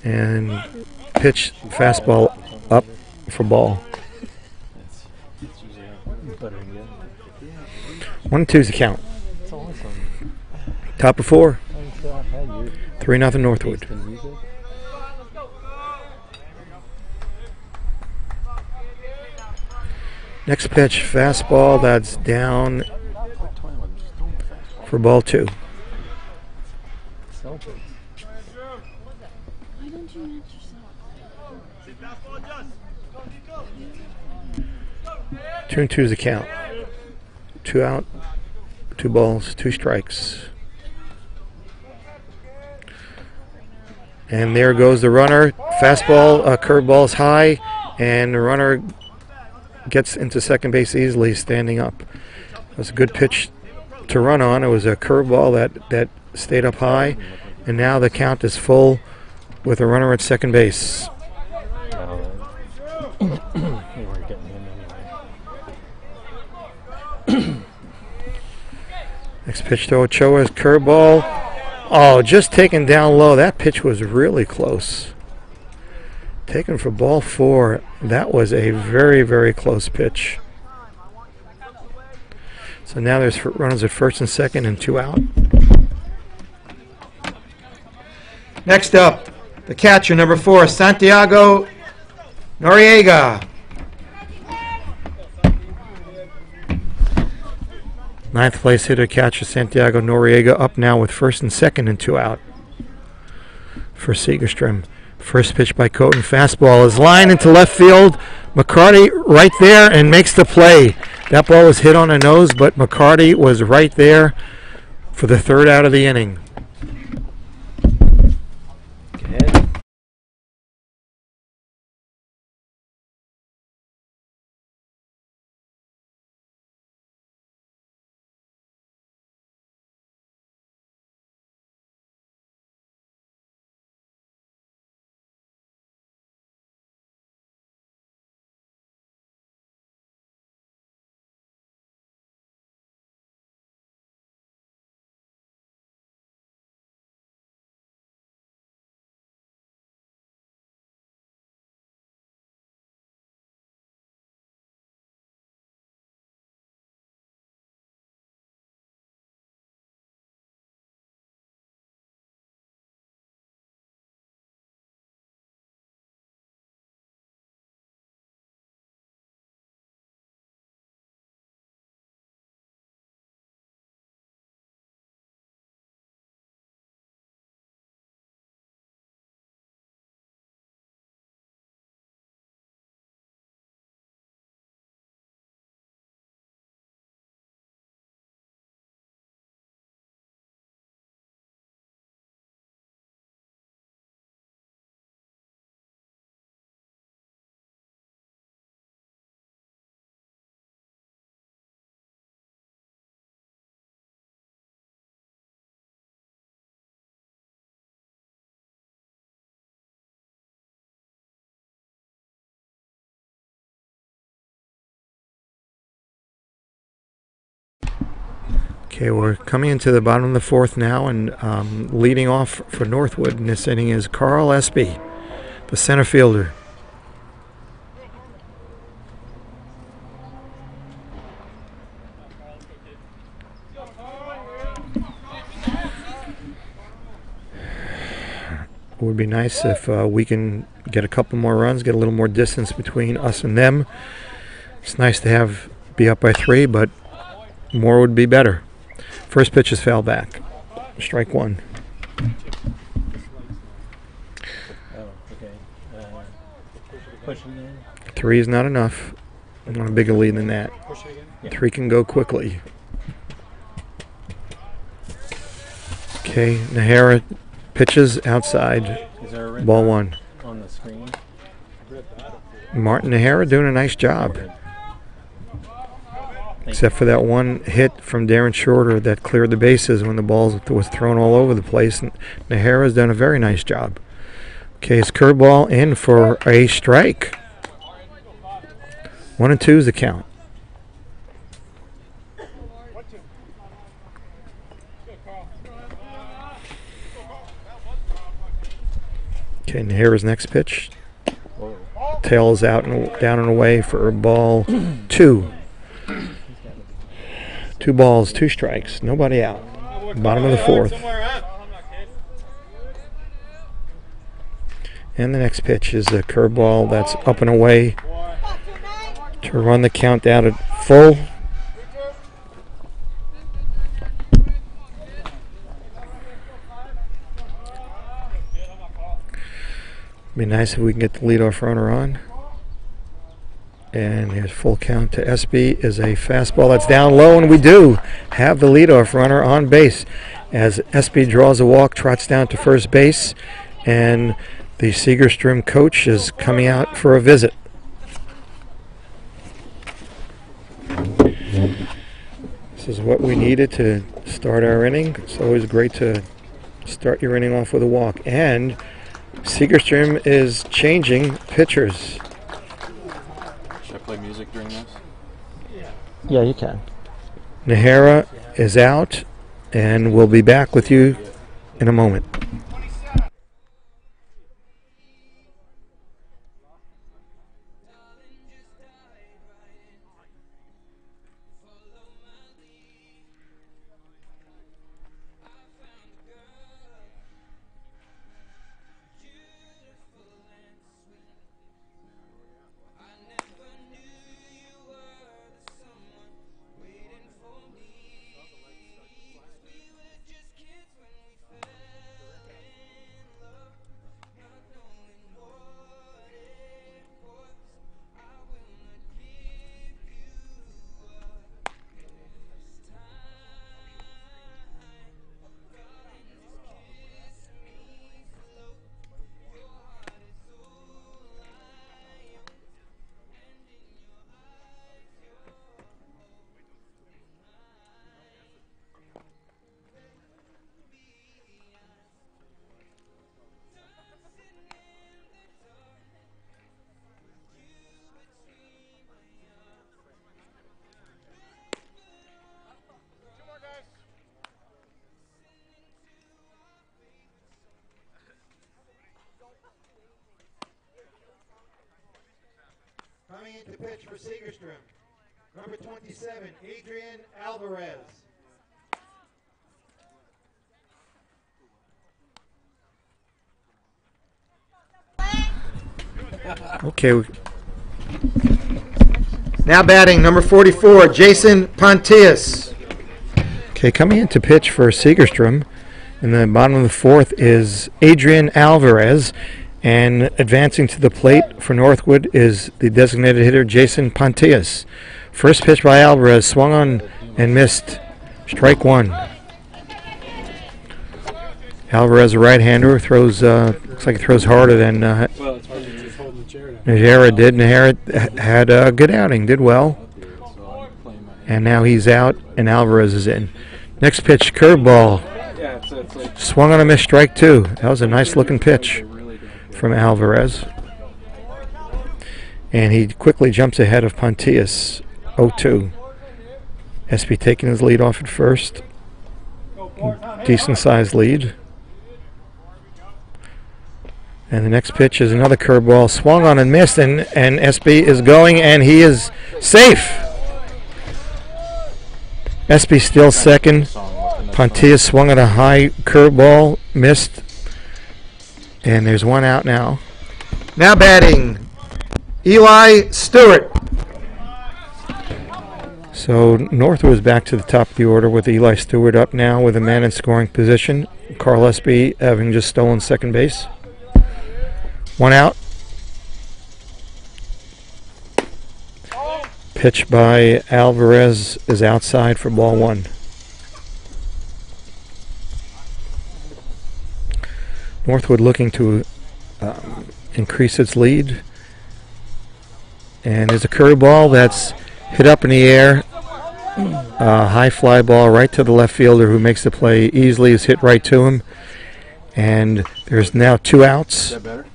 And pitch, fastball up for ball. 1-2's the count. Top of 4. 3-0 Northwood. Next pitch, fastball, that's down for ball 2. Why don't you match yourself? 2-2's the count. 2 out, 2 balls, 2 strikes. And there goes the runner. Fastball, curveball is high, and the runner gets into second base easily, standing up. It was a good pitch to run on. It was a curveball that stayed up high, and now the count is full with a runner at second base. Next pitch to Ochoa is curveball. Oh, just taken down low. That pitch was really close. Taken for ball 4. That was a very, very close pitch. So now there's runners at first and second and 2 out. Next up, the catcher, number 4, Santiago Noriega. 9th place hitter, catcher Santiago Noriega, up now with first and second and 2 out for Segerstrom. First pitch by Coton, fastball is lined into left field. McCarty right there and makes the play. That ball was hit on the nose, but McCarty was right there for the 3rd out of the inning. Okay, we're coming into the bottom of the 4th now, and leading off for Northwood in this inning is Carl Espy, the center fielder. It would be nice if we can get a couple more runs, get a little more distance between us and them. It's nice to be up by 3, but more would be better. First pitch is foul back. Strike 1. Pushing 3 is not enough. I want a bigger lead than that. 3 can go quickly. Okay, Nahara pitches outside. Ball 1. On the screen. Martin Nahara doing a nice job. Except for that one hit from Darren Shorter that cleared the bases when the ball was thrown all over the place. And Nahara's done a very nice job. Okay, his curveball in for a strike. 1 and 2 is the count. Okay, Nahara's next pitch. Tails out and down and away for ball 2. 2 balls, 2 strikes, nobody out. Bottom of the 4th. And the next pitch is a curveball that's up and away to run the count down at full. Be nice if we can get the leadoff runner on. And here's full count to SB is a fastball that's down low, and we do have the leadoff runner on base as SB draws a walk, trots down to first base, and the Segerstrom coach is coming out for a visit. This is what we needed to start our inning. It's always great to start your inning off with a walk. And Segerstrom is changing pitchers. Should I play music during this? Yeah, you can. Nahara is out, and we'll be back with you in a moment. Coming in to pitch for Segerstrom, number 27, Adrian Alvarez. Okay. Now batting, number 44, Jason Pontius. Okay, coming in to pitch for Segerstrom in the bottom of the fourth is Adrian Alvarez. And advancing to the plate for Northwood is the designated hitter, Jason Pontius. First pitch by Alvarez, swung on and missed. Strike one. Alvarez, a right-hander, throws. Looks like he throws harder than Nahara did. Nahara had a good outing, did well. And now he's out, and Alvarez is in. Next pitch, curveball. Swung on a missed, strike two. That was a nice-looking pitch from Alvarez. And he quickly jumps ahead of Pontius, 0-2. SB taking his lead off at first. Decent sized lead. And the next pitch is another curveball, swung on and missed, and SB is going, and he is safe. SB still second. Pontius swung at a high curveball, missed. And there's one out now. Now batting, Eli Stewart. So Northwood is back to the top of the order with Eli Stewart up now with a man in scoring position. Carl Espy having just stolen second base. One out. Pitch by Alvarez is outside for ball one. Northwood looking to increase its lead. And there's a curveball that's hit up in the air. High fly ball right to the left fielder who makes the play easily. Is hit right to him. And there's now two outs. Is that better?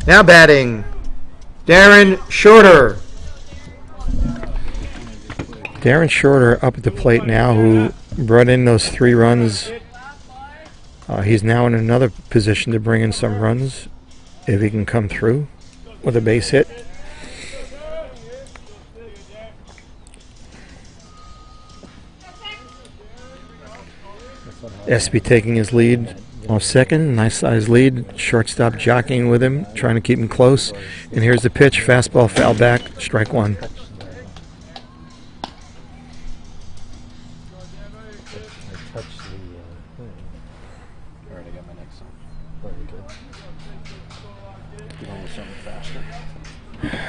Now batting, Darren Shorter. Darren Shorter up at the plate now, who brought in those 3 runs. He's now in another position to bring in some runs if he can come through with a base hit. SB taking his lead off second. Nice size lead. Shortstop jockeying with him, trying to keep him close. And here's the pitch. Fastball foul back. Strike one.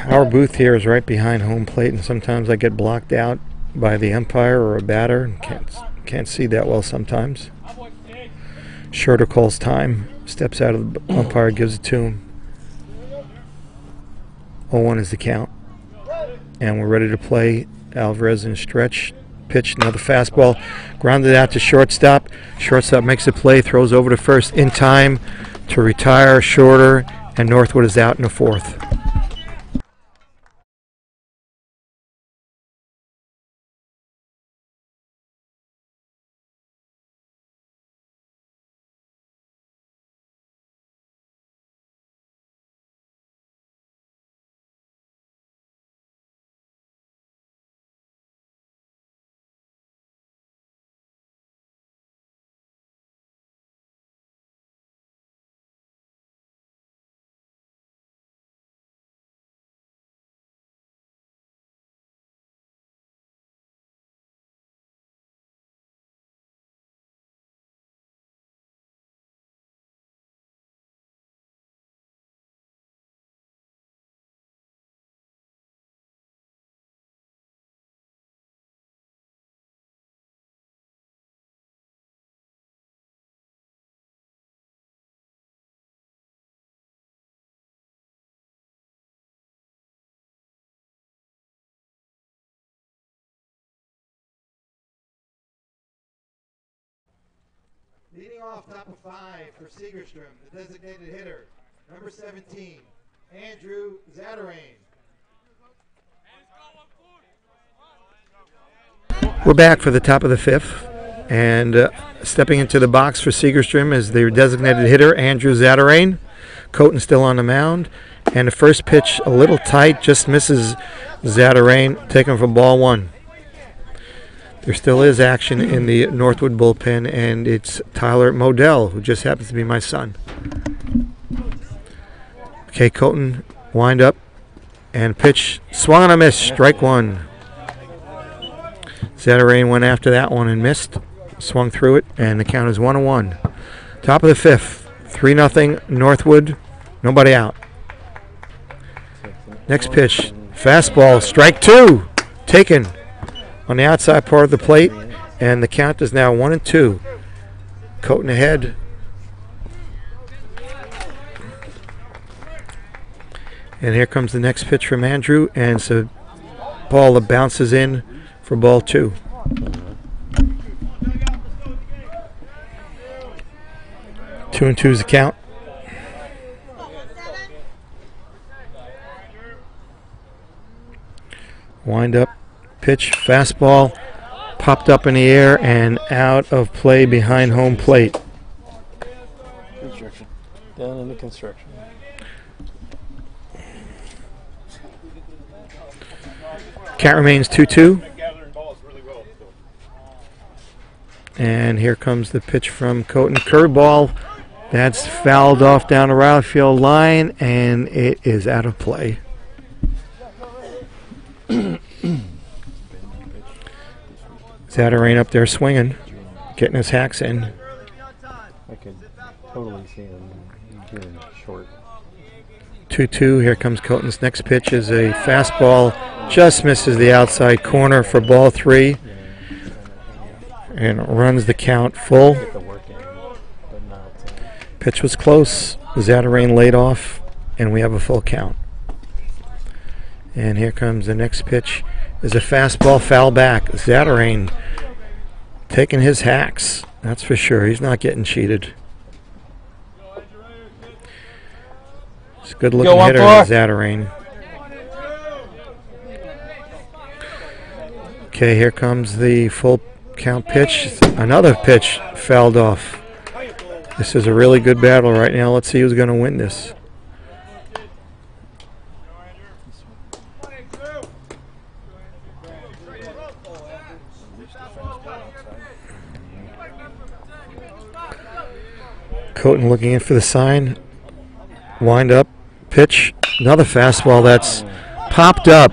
our booth here is right behind home plate, and sometimes I get blocked out by the umpire or a batter and can't see that well sometimes. Shorter calls time, steps out of the umpire, gives it to him. 0-1 is the count, and we're ready to play. Alvarez in stretch, pitch, another fastball, grounded out to shortstop. Shortstop makes a play, throws over to first in time to retire. Shorter, and Northwood is out in the fourth. Leading off, top of 5 for Segerstrom, the designated hitter, number 17, Andrew Zatarain. We're back for the top of the fifth, and stepping into the box for Segerstrom is the designated hitter, Andrew Zatarain. Coton still on the mound, and the first pitch a little tight, just misses Zatarain, taken for ball 1. There still is action in the Northwood bullpen, and it's Tyler Modell, who just happens to be my son. Okay, Coton wind up and pitch, swung on a miss, strike 1. Zatarain went after that one and missed, swung through it, and the count is 1-1. Top of the fifth, 3-0 Northwood, nobody out. Next pitch, fastball, strike 2, taken on the outside part of the plate, and the count is now 1-2. Coton ahead. And here comes the next pitch from Andrew, and it's a ball that bounces in for ball 2. Two and 2 is the count. Wind up. Pitch, fastball, popped up in the air and out of play behind home plate. Construction. Down in the construction. Count remains 2-2. And here comes the pitch from Coton. Curveball, that's fouled off down the right field line, and it is out of play. Zatarain up there swinging, getting his hacks in. I could totally see him doing short. 2-2. Here comes Coton's next pitch is a fastball, just misses the outside corner for ball 3, and runs the count full. Pitch was close. Zatarain laid off, and we have a full count. And here comes the next pitch is a fastball, foul back. Zatarain taking his hacks, that's for sure. He's not getting cheated. It's a good looking hitter, Zatarain. Okay, here comes the full count pitch. Another pitch fouled off. This is a really good battle right now. Let's see who's going to win this. Coton looking in for the sign. Wind up, pitch, another fastball that's popped up.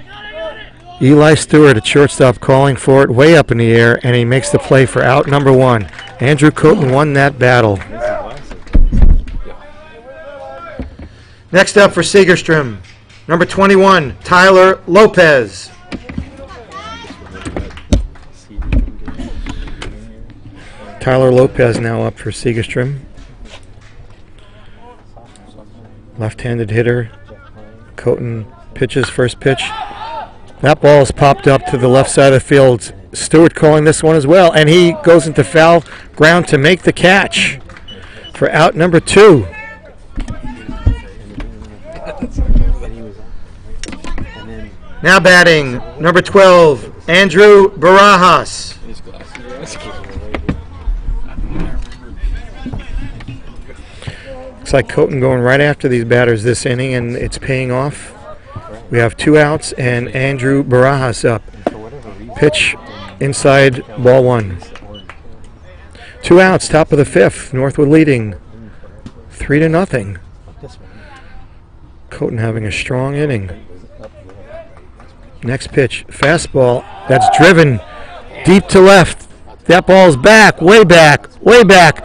Eli Stewart at shortstop calling for it way up in the air, and he makes the play for out number 1. Andrew Coton won that battle. Next up for Segerstrom, Number 21, Tyler Lopez. Tyler Lopez now up for Segerstrom. Left-handed hitter. Coton pitches first pitch. That ball is popped up to the left side of the field. Stewart calling this one as well, and he goes into foul ground to make the catch for out number 2. Now batting, number 12, Andrew Barajas. Looks like Coton going right after these batters this inning, and it's paying off. We have 2 outs and Andrew Barajas up. Pitch inside, ball 1. 2 outs, top of the 5th. Northwood leading 3-0. Coton having a strong inning. Next pitch, fastball. That's driven deep to left. That ball's back, way back, way back.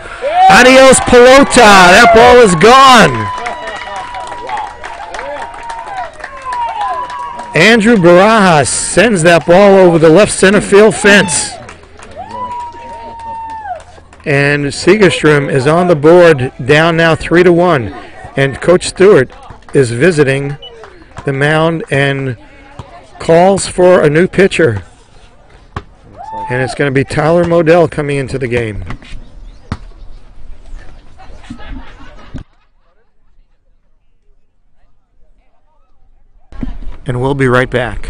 Adios, pelota. That ball is gone. Andrew Barajas sends that ball over the left center field fence. And Segerstrom is on the board, down now 3-1. And Coach Stewart is visiting the mound and calls for a new pitcher. And it's going to be Tyler Modell coming into the game. And we'll be right back.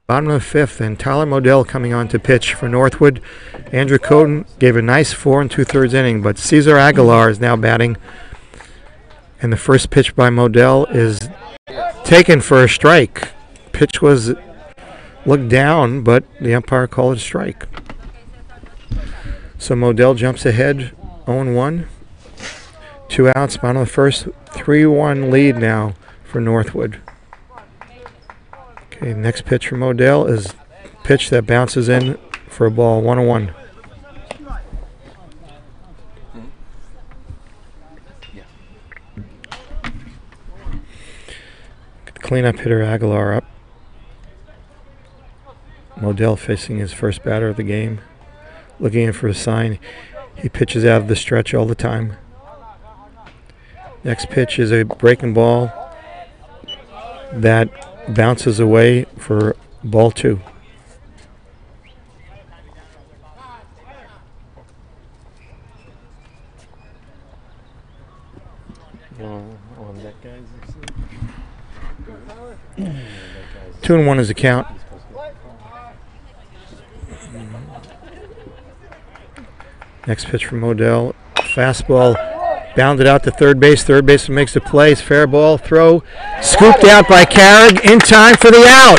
Bottom of the 5th, and Tyler Modell coming on to pitch for Northwood. Andrew Coton gave a nice 4 2/3 inning, but Cesar Aguilar is now batting. And the first pitch by Modell is taken for a strike. Pitch was looked down, but the umpire called it a strike. So Modell jumps ahead, 0-1. 2 outs, bottom of the 1st, 3-1 lead now for Northwood. Okay, next pitch from Modell is a pitch that bounces in for a ball, 1-1. Cleanup hitter Aguilar up. Modell facing his first batter of the game. Looking in for a sign. He pitches out of the stretch all the time. Next pitch is a breaking ball that bounces away for ball 2. Two and 1 is the count. Next pitch from Modell. Fastball bounded out to third base. Third baseman makes the play. Fair ball throw. Scooped out by Carrig in time for the out.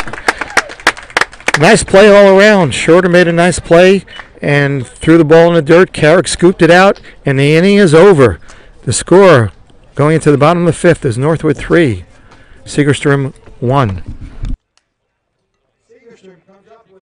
Nice play all around. Shorter made a nice play and threw the ball in the dirt. Carrig scooped it out, and the inning is over. The score going into the bottom of the fifth is Northwood 3, Segerstrom 1. Segerstrom comes up with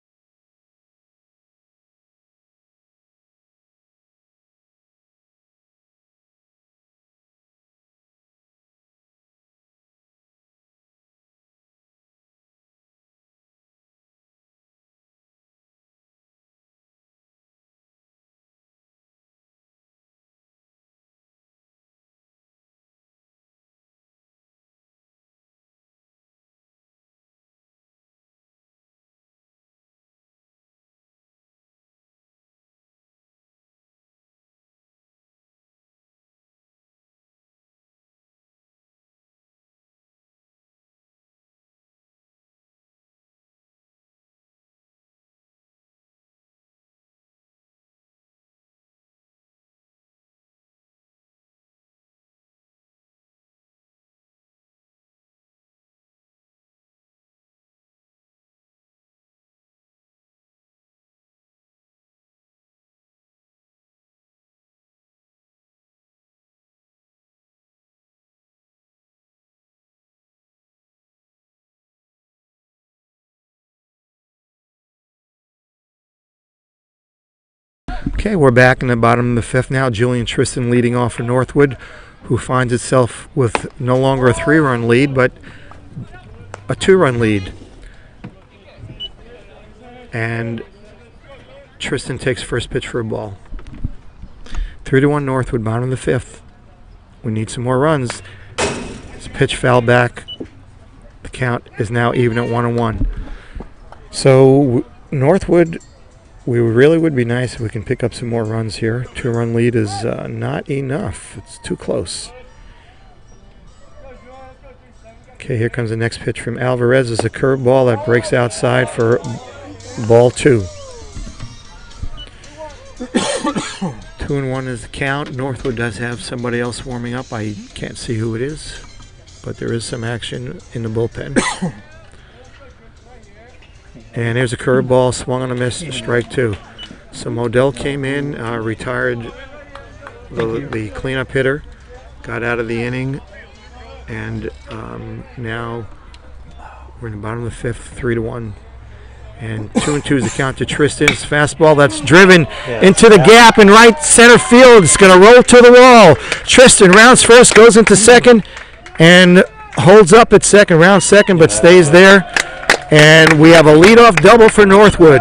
Okay, we're back in the bottom of the fifth now. Julian Tristan leading off for Northwood, who finds itself with no longer a 3-run lead, but a 2-run lead. And Tristan takes first pitch for a ball. 3-1 Northwood, bottom of the fifth. We need some more runs. This pitch foul back. The count is now even at 1-1. So Northwood, we really would be nice if we can pick up some more runs here. 2-run lead is not enough. It's too close. Okay, here comes the next pitch from Alvarez. It's a curveball that breaks outside for ball 2. 2-1 is the count. Northwood does have somebody else warming up. I can't see who it is, but there is some action in the bullpen. And there's a curveball, swung on a miss, strike 2. So Modell came in, retired the cleanup hitter, got out of the inning, and now we're in the bottom of the fifth, 3-1. And 2-2 is the count to Tristan's fastball that's driven into the gap in right center field. It's going to roll to the wall. Tristan rounds first, goes into second, and holds up at second, round second, but stays there. And we have a leadoff double for Northwood.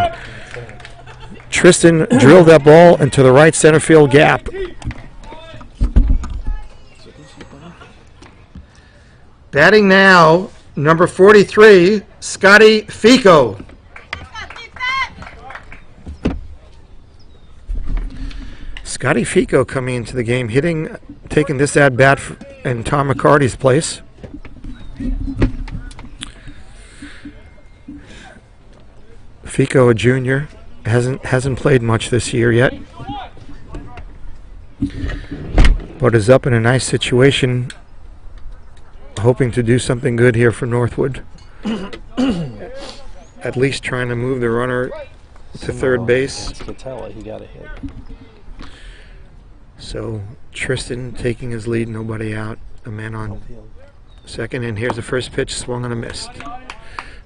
Tristan drilled that ball into the right center field gap. Batting now, number 43, Scotty Fico. Scotty Fico coming into the game, taking this at bat in Tom McCarty's place. Fico, a junior, hasn't played much this year yet, but is up in a nice situation, hoping to do something good here for Northwood. At least trying to move the runner to third base. He got a hit. So Tristan taking his lead, nobody out, a man on second, and here's the first pitch, swung on a miss.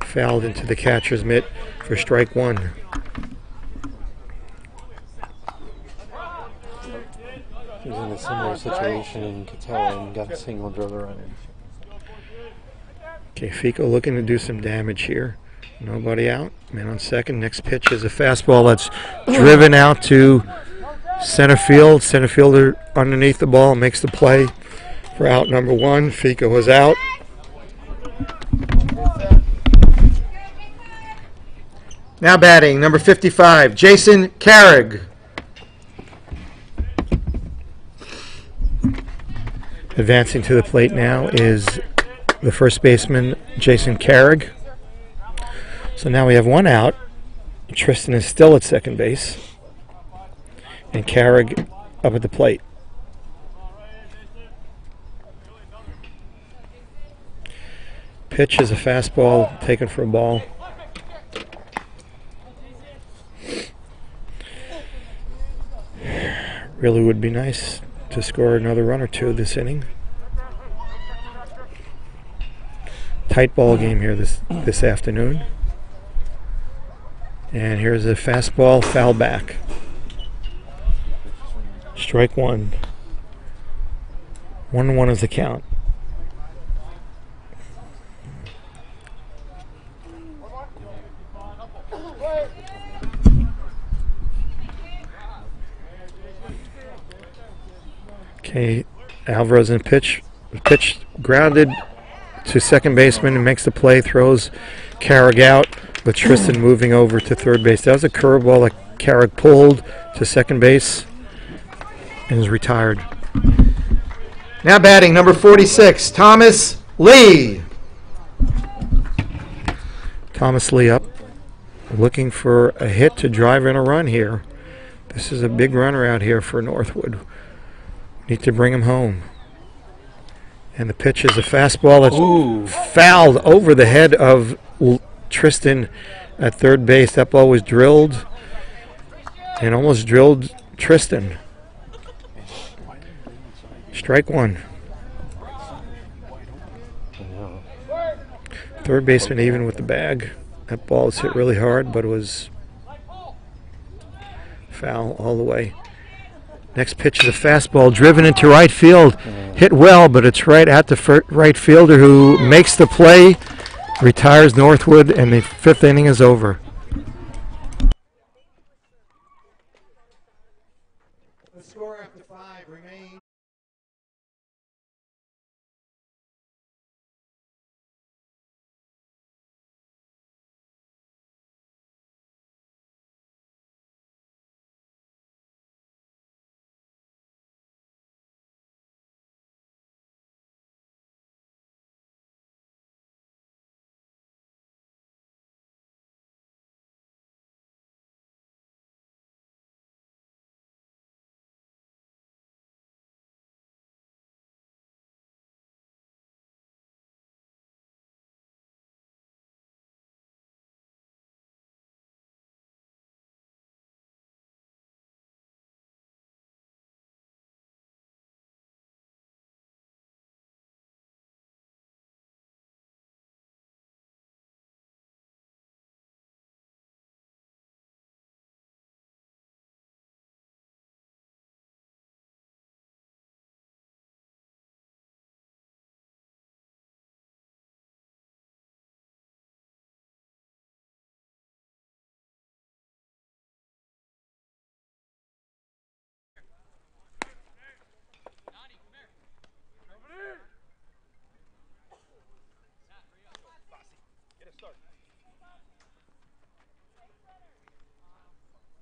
Fouled into the catcher's mitt for strike 1. He was in a similar situation in Catella and got a single, drove the run in. Okay, Fico looking to do some damage here. Nobody out. Man on second. Next pitch is a fastball that's driven out to center field. Center fielder underneath the ball makes the play for out number 1. Fico is out. Now batting, number 55, Jason Carrig. Advancing to the plate now is the first baseman, Jason Carrig. So now we have 1 out. Tristan is still at second base. and Carrick up at the plate. Pitch is a fastball taken for a ball. Really would be nice to score another run or two this inning. Tight ball game here this afternoon. And here's a fastball, foul back. Strike one. 1-1 is the count. Okay, Alvarez in pitch. Pitch grounded to second baseman and makes the play, throws Carrick out with Tristan moving over to third base. That was a curveball that Carrick pulled to second base and is retired. Now batting, number 46, Thomas Lee. Thomas Lee up, looking for a hit to drive in a run here. This is a big runner out here for Northwood. Need to bring him home. And the pitch is a fastball that's fouled over the head of Tristan at third base. That ball was drilled and almost drilled Tristan. Strike one. Third baseman even with the bag. That ball was hit really hard, but it was foul all the way. Next pitch is a fastball driven into right field. Hit well, but it's right at the right fielder who makes the play, retires Northwood, and the fifth inning is over. The score after 5 remains.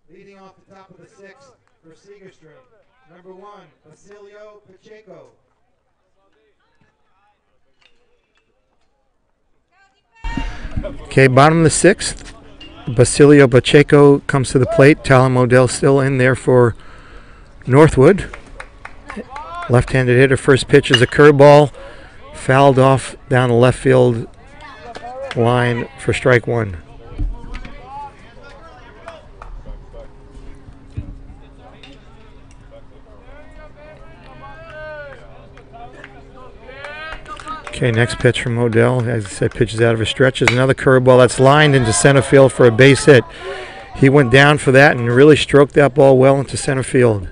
Leading off the top of the 6th for Segerstrom, number 1, Basilio Pacheco. Okay, bottom of the 6th. Basilio Pacheco comes to the plate. Talon Modell still in there for Northwood. Left-handed hitter. First pitch is a curveball. Fouled off down the left field line for strike one. Okay, next pitch from Modell. As I said, pitches out of his stretch. Is another curveball that's lined into center field for a base hit. He went down for that and really stroked that ball well into center field.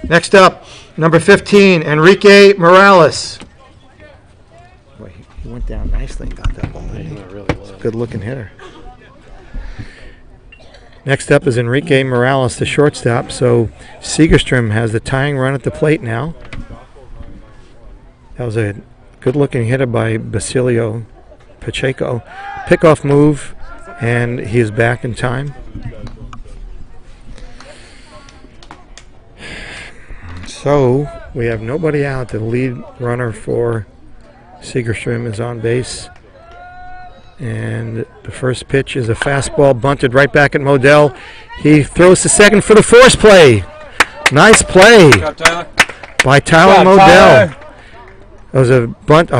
Next up, number 15, Enrique Morales. Boy, he went down nicely and got that ball. It's a good-looking hitter. Next up is Enrique Morales, the shortstop. So Segerstrom has the tying run at the plate now. That was a good-looking hitter by Basilio Pacheco. Pickoff move, and he is back in time. So we have nobody out. The lead runner for Segerstrom is on base. And the first pitch is a fastball bunted right back at Modell. He throws to second for the force play. Nice play by Tyler Modell. It was a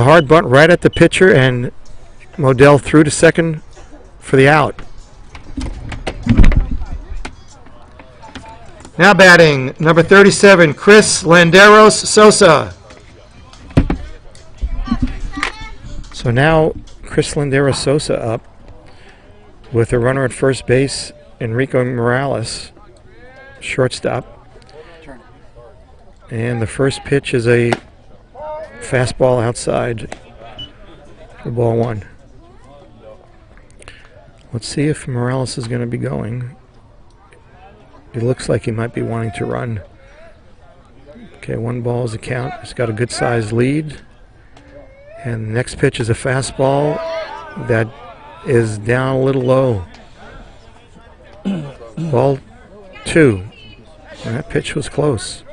hard bunt right at the pitcher, and Modell threw to second for the out. Now batting, number 37, Chris Landeros Sosa. So now Chris Landeros Sosa up with a runner at first base, Enrico Morales, shortstop. And the first pitch is a fastball outside for ball one. Let's see if Morales is going to be going. It looks like he might be wanting to run. Okay, 1 ball is a count. He's got a good sized lead. And the next pitch is a fastball that is down a little low. Ball 2. And that pitch was close.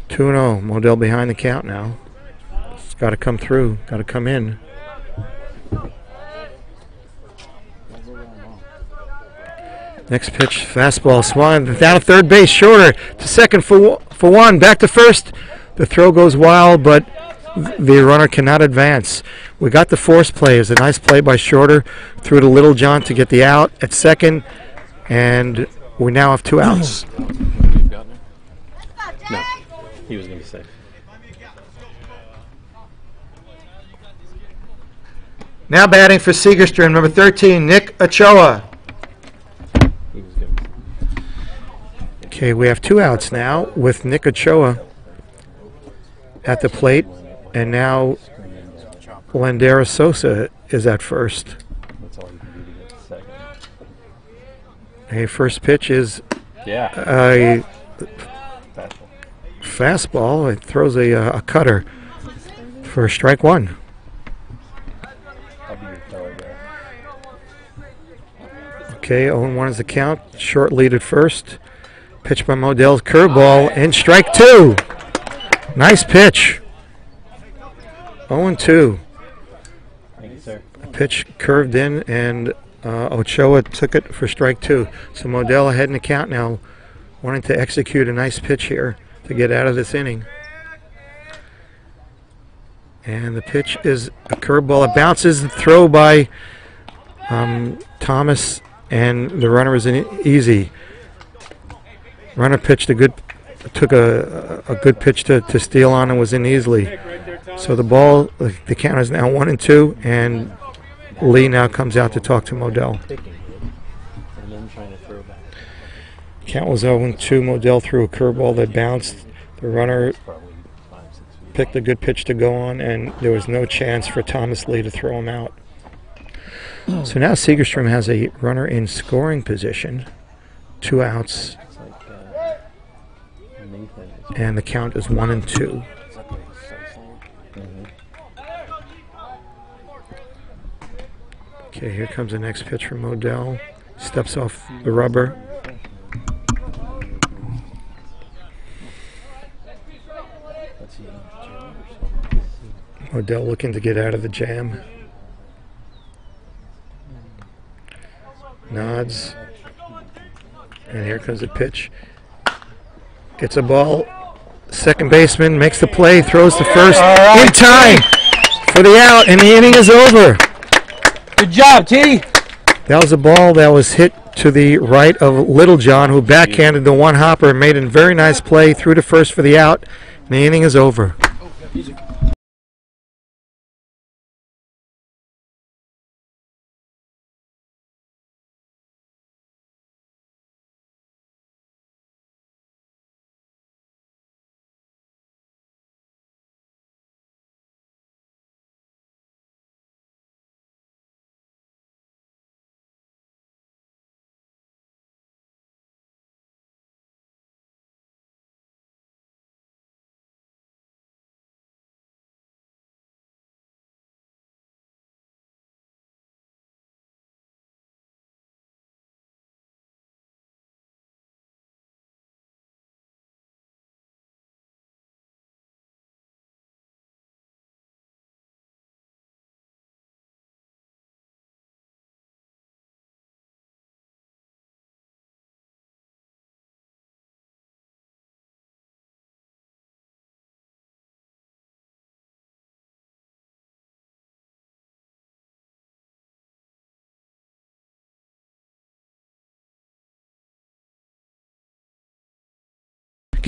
2-0. Modell behind the count now. It's got to come through. Got to come in. Next pitch, fastball swung down to third base, shorter to second for one, back to first. The throw goes wild, but the runner cannot advance. We got the force play. It was a nice play by Shorter. Threw to Little John to get the out at second, and we now have 2 outs. No, he was going to be safe. Now batting for Segerstrom, number 13, Nick Ochoa. Okay, we have 2 outs now with Nick Ochoa at the plate, and now Landeros Sosa is at first. A first pitch is a fastball. It throws a cutter for strike 1. Okay, 0-1 is the count. Short lead at first. Pitch by Modell's curveball, and strike 2. Nice pitch. 0-2. Thank you, sir. Pitch curved in, and Ochoa took it for strike 2. So Modell ahead in the count now, wanting to execute a nice pitch here to get out of this inning. And the pitch is a curveball. It bounces, the throw by Thomas, and the runner is in easy. Runner pitched took a good pitch to steal on and was in easily. So the count is now 1-2, and Lee now comes out to talk to Modell. Count was 0-2. Modell threw a curveball that bounced. The runner picked a good pitch to go on, and there was no chance for Thomas Lee to throw him out. So now Segerstrom has a runner in scoring position, 2 outs. And the count is 1-2. Okay, here comes the next pitch from Modell. Steps off the rubber. Modell looking to get out of the jam. Nods. And here comes the pitch. Gets a ball. Second baseman makes the play, throws to first in time for the out, and the inning is over. Good job, T. That was a ball that was hit to the right of Little John, who backhanded the one hopper and made a very nice play, threw to first for the out, and the inning is over.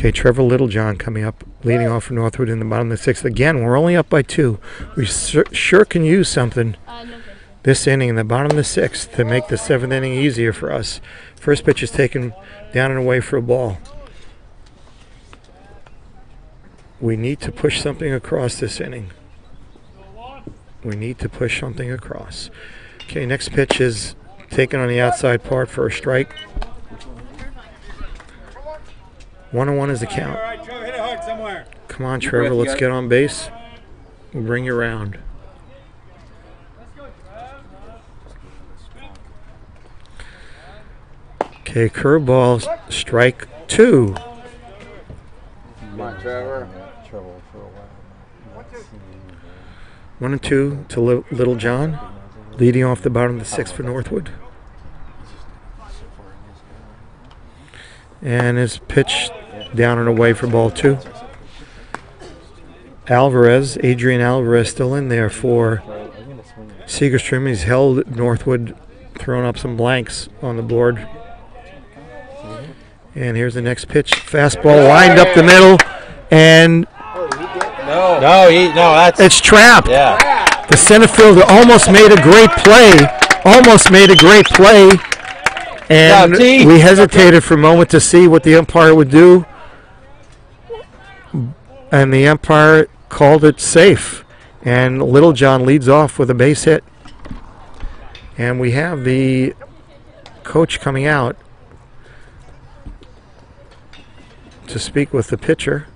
Okay, Trevor Littlejohn coming up, leading off for Northwood in the bottom of the 6th. Again, we're only up by 2. We sure can use something this inning in the bottom of the 6th to make the 7th inning easier for us. First pitch is taken down and away for a ball. We need to push something across this inning. We need to push something across. Okay, next pitch is taken on the outside part for a strike. 1-1 is the count. Come on, Trevor, let's get on base. We'll bring you around. Okay, curveball, strike 2. Come on, Trevor. 1-2 to Littlejohn, leading off the bottom of the 6th for Northwood. And his pitch down and away for ball 2. Adrian Alvarez still in there for Segerstrom. He's held Northwood, thrown up some blanks on the board. And here's the next pitch. Fastball lined up the middle, and it's trapped. Yeah. The center fielder almost made a great play. And we hesitated for a moment to see what the umpire would do. And the umpire called it safe. And Littlejohn leads off with a base hit. And we have the coach coming out to speak with the pitcher.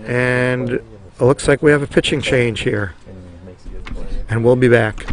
And it looks like we have a pitching change here. And we'll be back.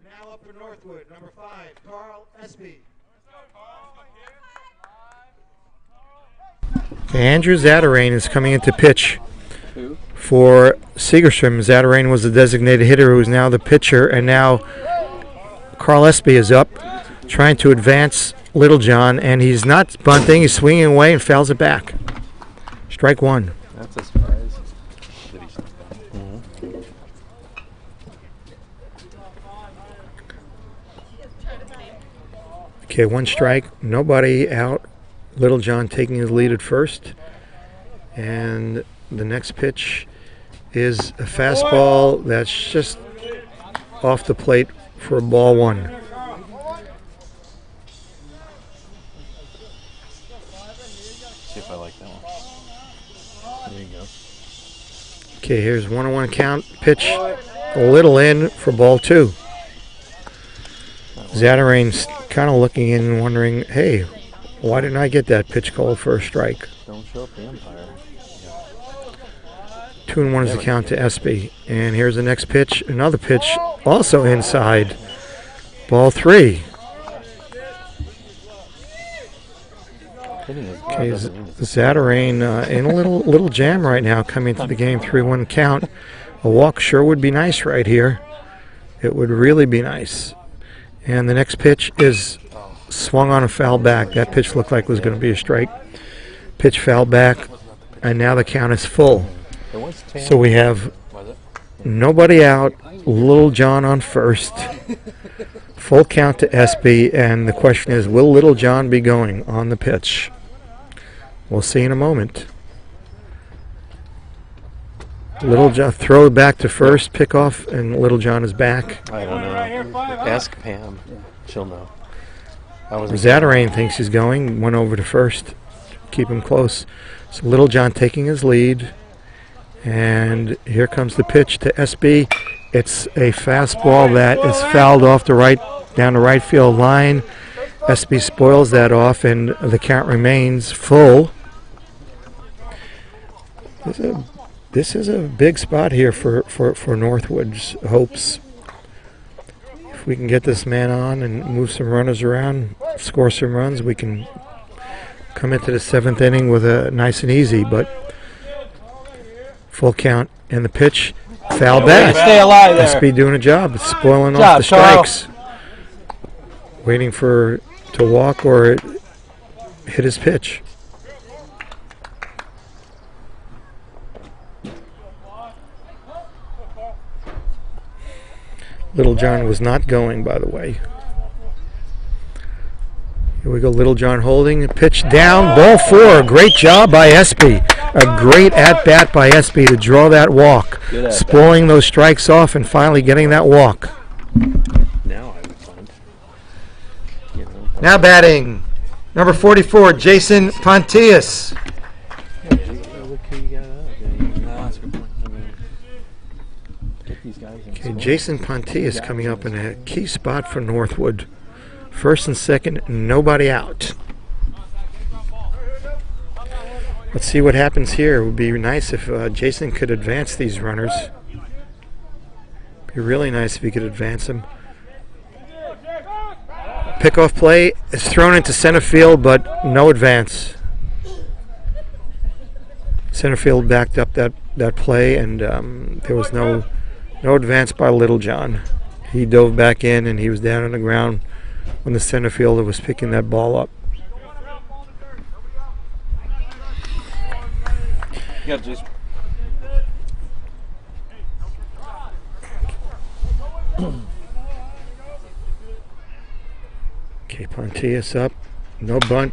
Now up for Northwood, number 5, Carl Espy. Okay, Andrew Zatarain is coming into pitch for Segerstrom. Zatarain was the designated hitter who is now the pitcher, and now Carl Espy is up trying to advance Littlejohn, and he's not bunting, he's swinging away and fouls it back. Strike 1. That's a surprise. Okay, 1 strike, nobody out. Littlejohn taking his lead at first. And the next pitch is a fastball that's just off the plate for a ball 1. See if I like that one. There you go. Okay, here's 1-1 count. Pitch a little in for ball 2. Zatarain's kind of looking in and wondering, hey, why didn't I get that pitch called for a strike? Don't show up the umpire. 2-1 is the count to Espy. And here's the next pitch. Another pitch also inside. Ball 3. Okay, Zatarain in a little jam right now coming into the game. 3-1 count. A walk sure would be nice right here. It would really be nice. And the next pitch is swung on a foul back. That pitch looked like it was going to be a strike. Pitch foul back. and now the count is full. There was 10. So we have Was it? nobody out, Little John on first. Full count to SB, and the question is, will Little John be going on the pitch? We'll see in a moment. Little John, throw back to first, pick off, and Little John is back. I don't know. Ask Pam. She'll know. Zatarain thinks he's going, went over to first, keep him close. So Little John taking his lead, and here comes the pitch to SB. It's a fastball that is fouled off the right, down the right field line. SB spoils that off, and the count remains full. This is a big spot here for Northwood's hopes. If we can get this man on and move some runners around, score some runs, we can come into the 7th inning with a nice and easy, but full count and the pitch, foul back. Stay alive there. SB doing a job, spoiling Good off job, the strikes. Waiting to walk or hit his pitch. Little John was not going, by the way. Here we go, Little John holding, pitch down, ball 4. Great job by SB. A great at-bat by SB to draw that walk. Spoiling those strikes off and finally getting that walk. Now I would find. You know. Now batting, number 44, Jason Pontius. Look who you got out. No, that's a good point. I mean, get these guys in. Okay, Jason Pontius coming up in a key spot for Northwood. First and second, nobody out. Let's see what happens here. It would be nice if Jason could advance these runners. Be really nice if he could advance them. Pickoff play is thrown into center field, but no advance. Center field backed up that play, and there was no advance by Little John. He dove back in, and he was down on the ground when the center fielder was picking that ball up. You got just. Okay, Pontius up, no bunt,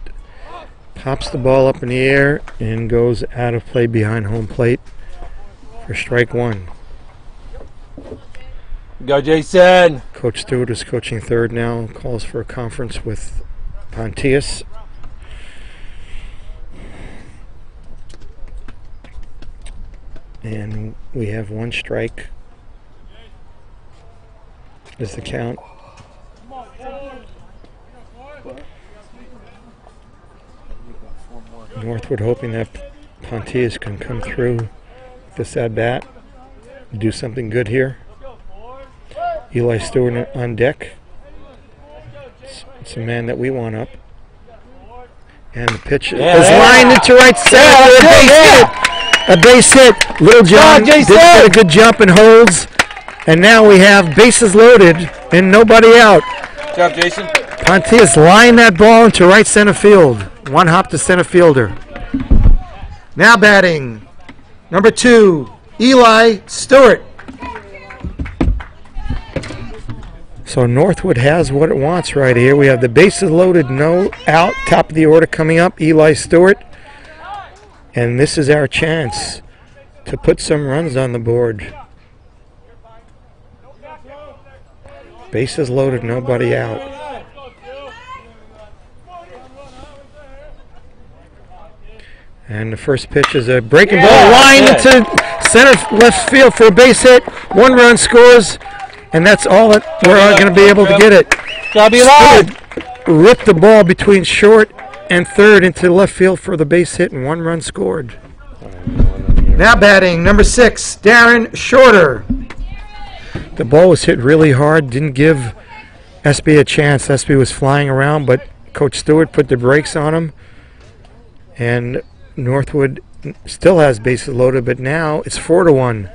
pops the ball up in the air and goes out of play behind home plate for strike 1. Go, Jason. Coach Stewart is coaching third now, calls for a conference with Pontius. And we have 1 strike. Is the count. Northwood hoping that Pontius can come through with this at-bat, do something good here. Eli Stewart on deck. It's a man that we want up. And the pitch is lined into right center. A base hit. Little John did a good jump and holds. And now we have bases loaded and nobody out. Good job, Jason. Pontius lined that ball into right center field. 1 hop to center fielder. Now batting, number 2, Eli Stewart. So Northwood has what it wants right here. We have the bases loaded, no out, top of the order coming up, Eli Stewart. And this is our chance to put some runs on the board. Bases loaded, nobody out. And the first pitch is a breaking ball line into center left field for a base hit. 1 run scores, and that's all that we're going to be able to get it. Ripped the ball between short and third into left field for the base hit, and 1 run scored. Now batting, number 6, Darren Shorter. The ball was hit really hard, didn't give SB a chance. SB was flying around, but Coach Stewart put the brakes on him, and Northwood still has bases loaded, but now it's 4-1.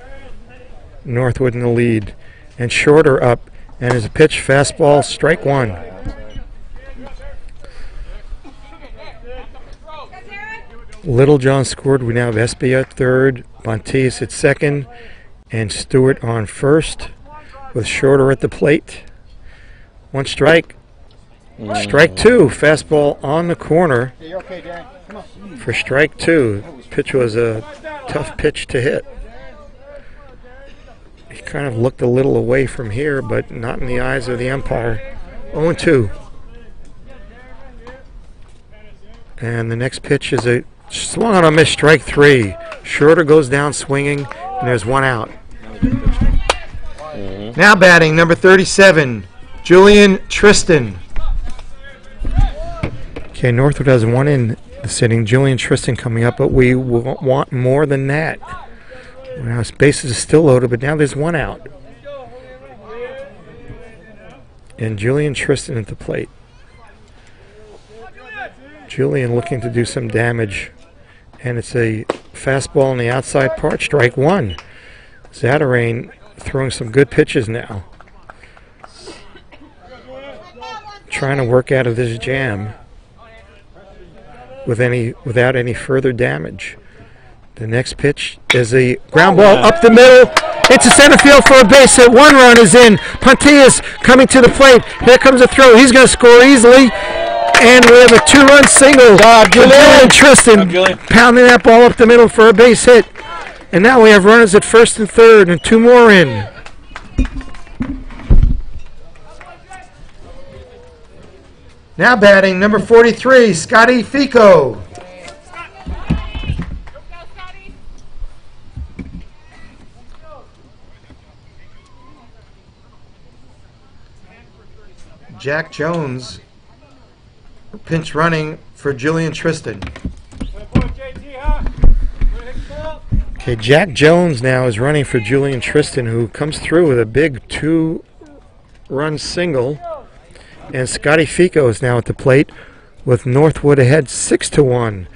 Northwood in the lead, and Shorter up, and his pitch, fastball, strike 1. Littlejohn scored. We now have SB at third, Pontius at second, and Stewart on first, with Shorter at the plate. One strike. Strike two. Fastball on the corner for strike two. Pitch was a tough pitch to hit. He kind of looked a little away from here, but not in the eyes of the umpire. 0-2. And the next pitch is a swung on a miss, strike three. Shorter goes down swinging, and there's one out. Now batting, number 37, Julian Tristan. Okay, Northwood has one in the sitting. Julian Tristan coming up, but we want more than that. Now his bases are still loaded, but now there's one out. And Julian Tristan at the plate. Julian looking to do some damage. And it's a fastball on the outside part, strike one. Zatarain throwing some good pitches now. Trying to work out of this jam without any further damage. The next pitch is a ground ball up the middle. It's a center field for a base hit. One run is in. Pontius coming to the plate. Here comes a throw. He's going to score easily. And we have a two-run single. Julian Tristan pounding that ball up the middle for a base hit. And now we have runners at first and third and two more in. Now batting, number 43, Scotty Fico. Jack Jones pinch running for Julian Tristan. Okay, Jack Jones now is running for Julian Tristan, who comes through with a big two-run single. And Scotty Fico is now at the plate with Northwood ahead 6-1.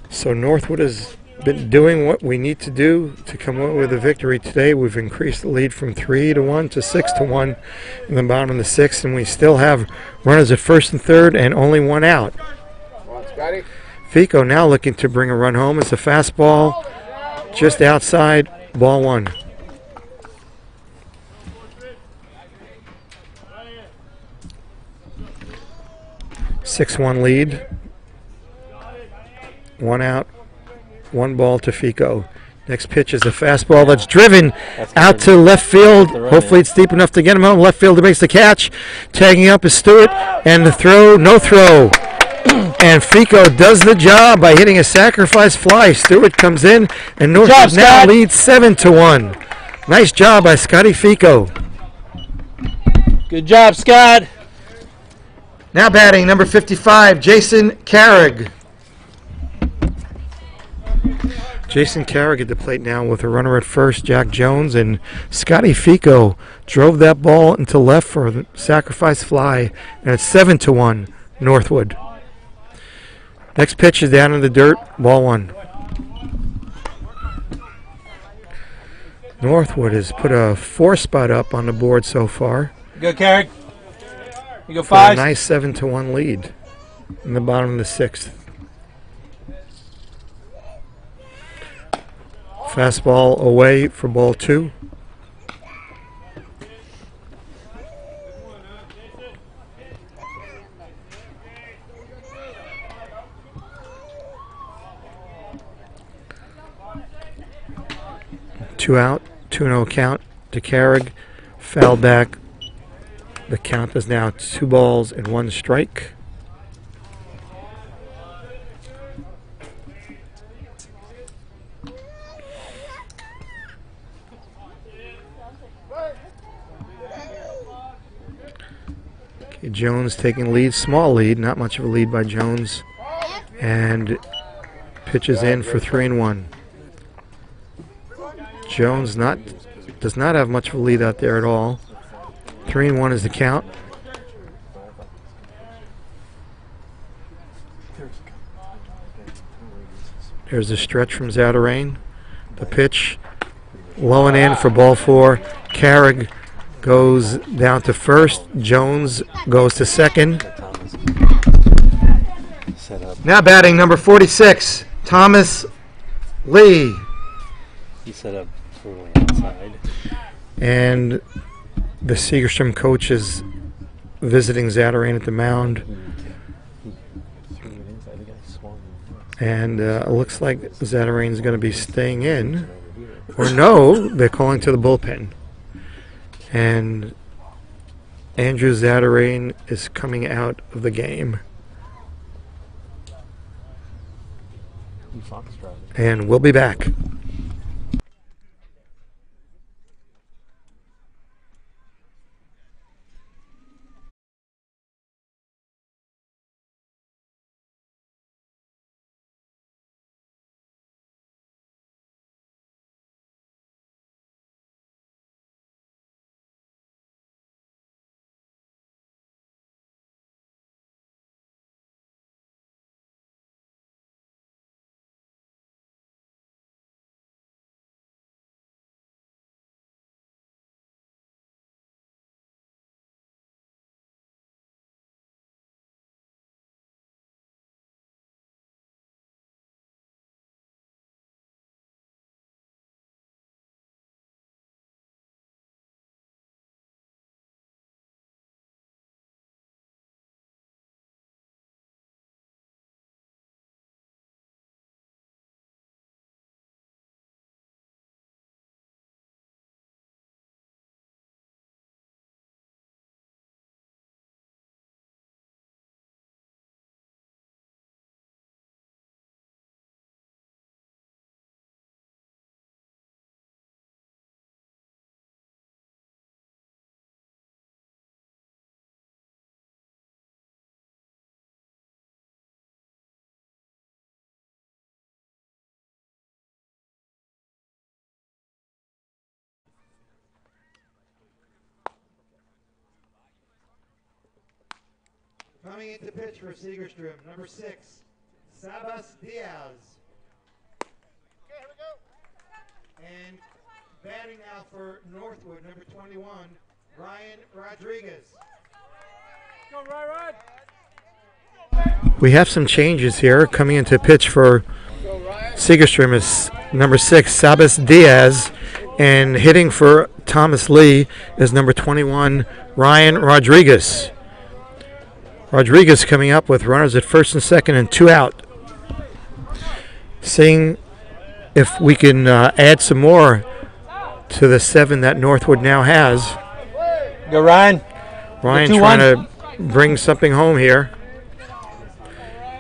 So Northwood has been doing what we need to do to come away with a victory today. We've increased the lead from 3-1 to 6-1 in the bottom of the sixth, and we still have runners at first and third and only one out. Fico now looking to bring a run home. It's a fastball just outside, ball one. Six-1 lead. One out, one ball to Fico. Next pitch is a fastball that's driven out to left field. Hopefully it's deep enough to get him home. Left fielder makes the catch. Tagging up is Stewart. And the throw, no throw. And Fico does the job by hitting a sacrifice fly. Stewart comes in, and Northwood now leads 7-1. Nice job by Scotty Fico. Good job, Scott. Now batting, number 55, Jason Carrig. Jason Carrig at the plate now with a runner at first, Jack Jones, and Scotty Fico drove that ball into left for the sacrifice fly, and it's 7-1, Northwood. Next pitch is down in the dirt, ball one. Northwood has put a 4 spot up on the board so far. Good, Carrick. You go 5. A nice 7-1 lead in the bottom of the sixth. Fastball away for ball two. Two out, 2-0 count to Carrig. Foul back. The count is now 2 balls and 1 strike. Okay, Jones taking lead, small lead, not much of a lead by Jones, and pitches in for 3-1. Jones does not have much of a lead out there at all. 3-1 is the count. There's a stretch from Zatarain. The pitch, low and in for ball 4. Carrig goes down to first. Jones goes to second. Now batting number 46, Thomas Lee. He set up totally outside. And the Segerstrom coach is visiting Zatarain at the mound. And it looks like Zatarain's going to be staying in. Or no, they're calling to the bullpen. And Andrew Zatarain is coming out of the game. And we'll be back. Coming into pitch for Segerstrom, number 6, Sabas Diaz. Okay, here we go. And batting now for Northwood, number 21, Ryan Rodriguez. Go, Ryan! We have some changes here. Coming into pitch for Segerstrom is number 6, Sabas Diaz. And hitting for Thomas Lee is number 21, Ryan Rodriguez. Rodriguez coming up with runners at first and second and 2 out. Seeing if we can add some more to the 7 that Northwood now has. Go, Ryan. Ryan trying to bring something home here.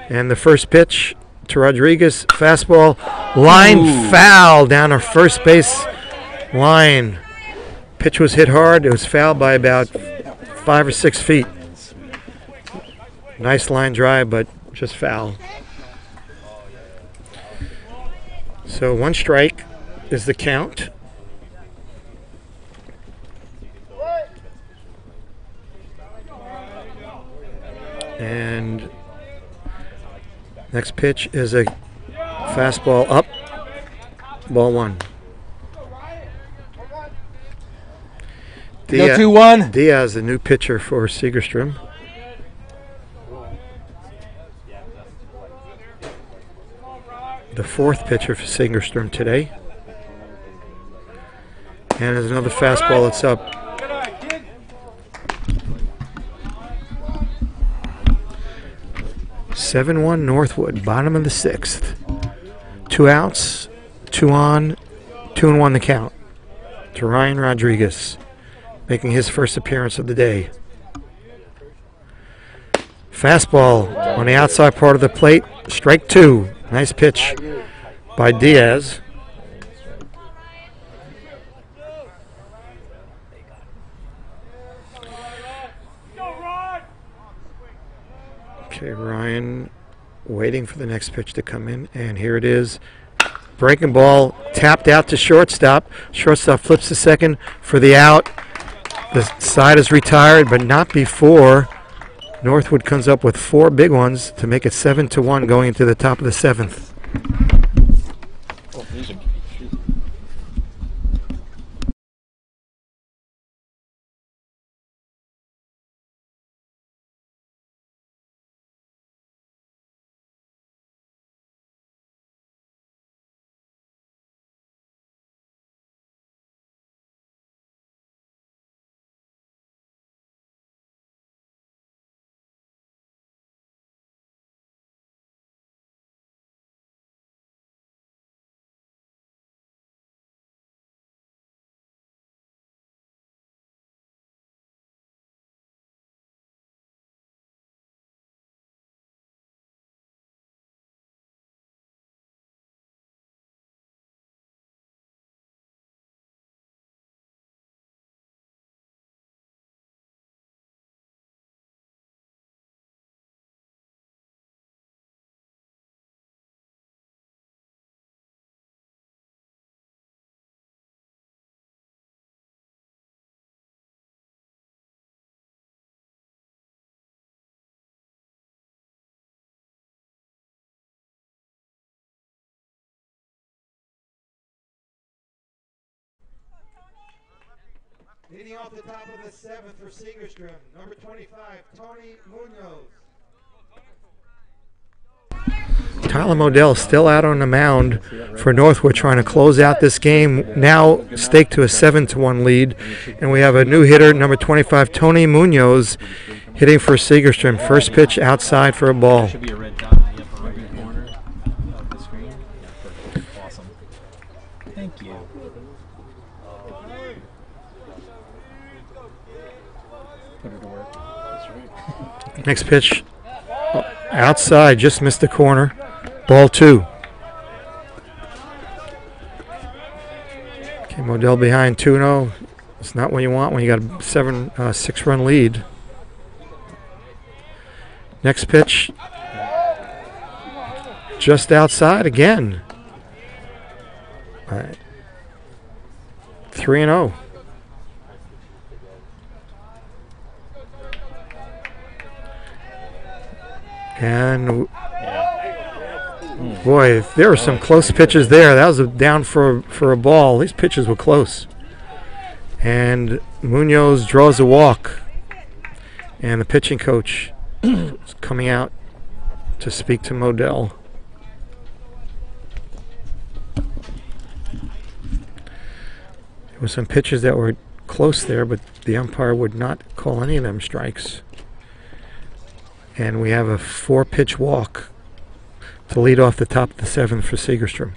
And the first pitch to Rodriguez, fastball, line foul down our first base line. Pitch was hit hard. It was fouled by about 5 or 6 feet. Nice line drive, but just foul. So 1 strike is the count. And next pitch is a fastball up, ball 1. Go 2-1. Diaz, the new pitcher for Segerstrom. The 4th pitcher for Segerstrom today. And there's another fastball that's up. (7-1) Northwood, bottom of the 6th. 2 outs, 2 on, 2-1 the count to Ryan Rodriguez, making his first appearance of the day. Fastball on the outside part of the plate, strike 2. Nice pitch by Diaz. Okay, Ryan waiting for the next pitch to come in, and here it is. Breaking ball, tapped out to shortstop. Shortstop flips to second for the out. The side is retired, but not before Northwood comes up with 4 big ones to make it 7-1 going into the top of the 7th. Hitting off the top of the 7th for Segerstrom, number 25, Tony Munoz. Tyler Modell still out on the mound for Northwood, trying to close out this game. Now staked to a 7-1 lead, and we have a new hitter, number 25, Tony Munoz, hitting for Segerstrom. First pitch outside for a ball. Should be a red dot in the upper right-hand corner of the screen. Yeah, perfect. Awesome. Thank you. Put her to work. That's right. Next pitch outside, just missed the corner. Ball 2. Okay, Modell behind 2-0. It's not what you want when you got a 6-run lead. Next pitch, just outside again. All right. 3-0. And boy, there were some close pitches there. That was down for a ball. These pitches were close. And Munoz draws a walk. And the pitching coach is coming out to speak to Modell. There were some pitches that were close there, but the umpire would not call any of them strikes. And we have a 4-pitch walk to lead off the top of the 7th for Segerstrom.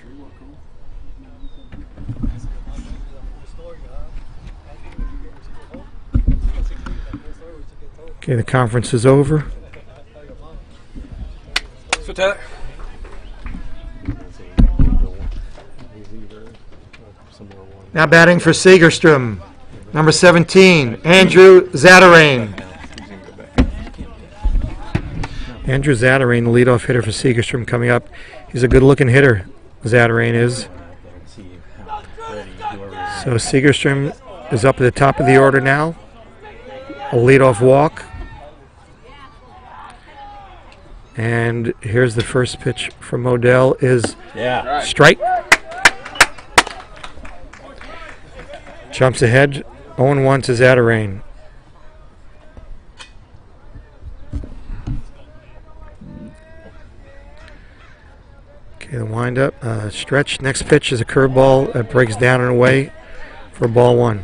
Okay, the conference is over. So Tyler. Now batting for Segerstrom, number 17, Andrew Zatarain. Andrew Zatarain, the leadoff hitter for Segerstrom, coming up. He's a good-looking hitter, Zatarain is. So Segerstrom is up at the top of the order now. A leadoff walk. And here's the first pitch from Modell is strike. Jumps ahead, 0-1 to Zatarain. Okay, the windup, stretch. Next pitch is a curveball that breaks down and away for ball 1.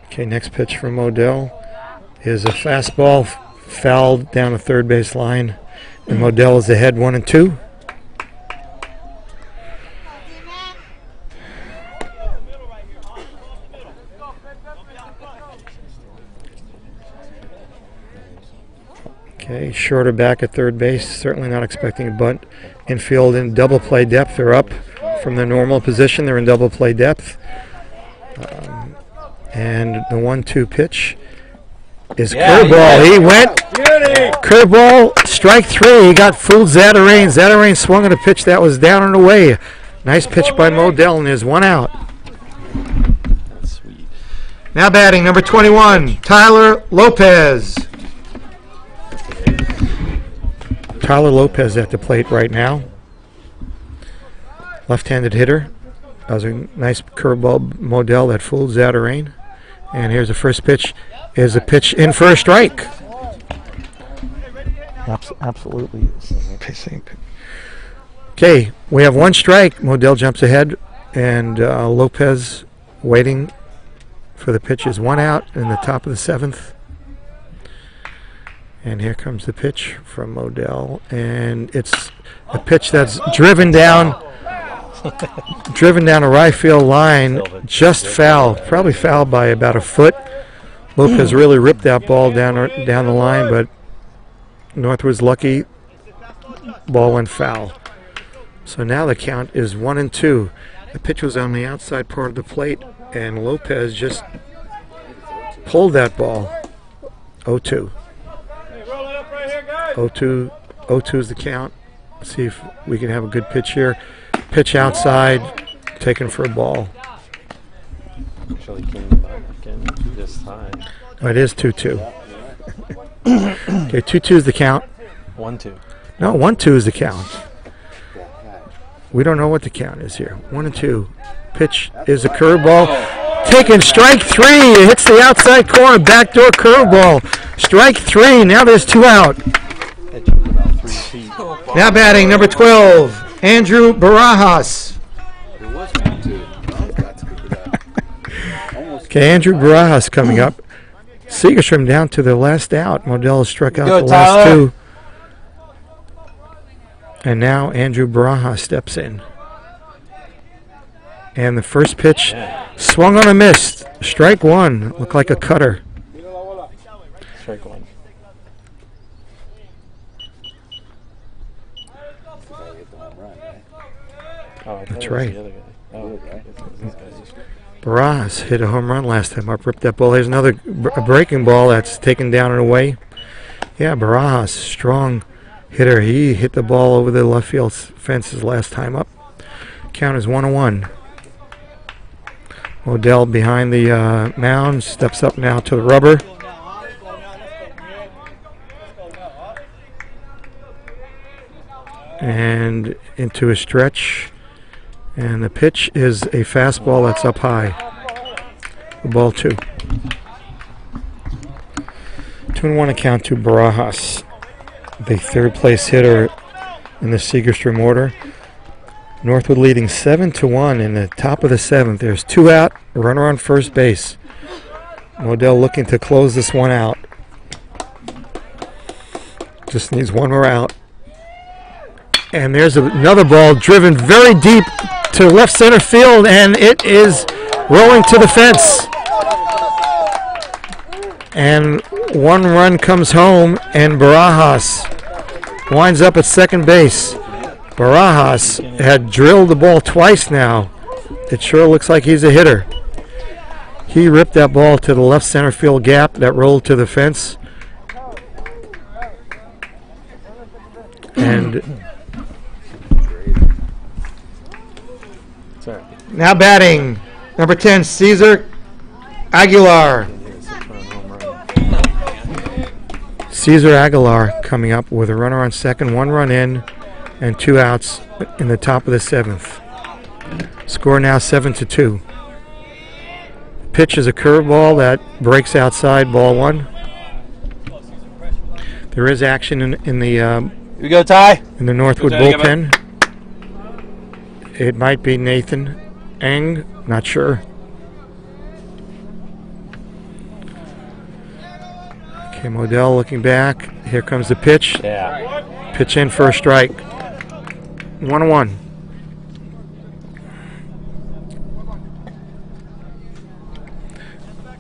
Okay, next pitch from Modell is a fastball fouled down the third base line, and Modell is ahead 1-2. Okay, shorter back at third base, certainly not expecting a bunt. Infield in double play depth. They're up from their normal position. They're in double play depth. And the 1-2 pitch is curveball. He went curveball, strike 3. He got fooled Zatarain. Zatarain swung at a pitch that was down and away. Nice pitch by Modell, and there's 1 out. That's sweet. Now batting, number 21, Tyler Lopez. Tyler Lopez at the plate right now. Left-handed hitter. That was a nice curveball, Modell, that fooled Zatarain. And here's the first pitch. Is a pitch in for a strike. Absolutely. Okay, we have 1 strike. Modell jumps ahead, and Lopez waiting for the pitch is 1 out in the top of the 7th. And here comes the pitch from Modell, and it's a pitch that's driven down a right field line, just foul, probably fouled by about a foot. Lopez really ripped that ball down the line, but Northwood's lucky. Ball went foul. So now the count is 1-2. The pitch was on the outside part of the plate, and Lopez just pulled that ball. 0-2. 0-2 is the count. Let's see if we can have a good pitch here. Pitch outside, taken for a ball. Actually came back again this time. Oh, it is 2-2. Okay, 2-2 is the count. 1-2. No, 1-2 is the count. We don't know what the count is here. 1-2. Pitch is a curveball. Taken, strike 3. It hits the outside corner. Backdoor curveball. Strike 3. Now there's 2 out. Now batting number 12, Andrew Barajas. Okay, Andrew Barajas coming up. Segerstrom down to the last out. Modell struck out the last 2. And now Andrew Barajas steps in. And the first pitch swung on a miss. Strike 1. Looked like a cutter. Strike 1. That's right. Barajas hit a home run last time up. Ripped that ball. Here's another breaking ball that's taken down and away. Yeah, Barajas, strong hitter. He hit the ball over the left field fences last time up. Count is 1-1. Odell behind the mound, steps up now to the rubber. And into a stretch. And the pitch is a fastball that's up high. Ball 2. 2-1 account to Barajas, the third place hitter in the Segerstrom order. Northwood leading 7-1 in the top of the 7th. There's 2 out, runner on first base. Modell looking to close this one out. Just needs one more out. And there's another ball driven very deep to left center field, and it is rolling to the fence. And 1 run comes home, and Barajas winds up at second base. Barajas had drilled the ball twice now. It sure looks like he's a hitter. He ripped that ball to the left center field gap that rolled to the fence. And now batting, number 10, Cesar Aguilar. Cesar Aguilar coming up with a runner on second, 1 run in, and 2 outs in the top of the 7th. Score now 7-2. Pitch is a curveball that breaks outside, ball 1. There is action in the Here we go, Ty. in the Northwood bullpen. It might be Nathan Eng, not sure. Okay, Modell looking back. Here comes the pitch. Yeah. Pitch in for a strike. 1-1.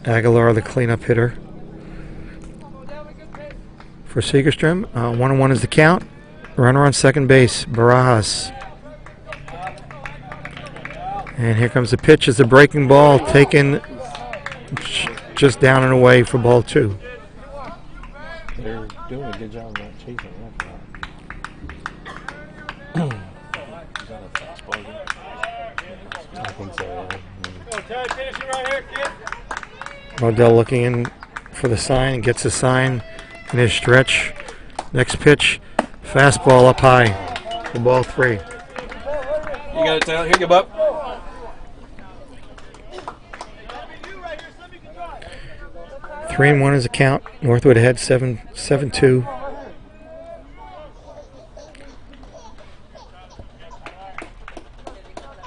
Aguilar, the cleanup hitter for Segerstrom. 1-1 is the count. Runner on second base, Barajas. And here comes the pitch. It's a breaking ball taken just down and away for ball 2. They're doing a good job not chasing that. I think so. Modell looking in for the sign, gets the sign in his stretch. Next pitch, fastball up high for ball 3. You got it, Tyler. Here you go, bub. Three and 1 is the count. Northwood ahead 7-2.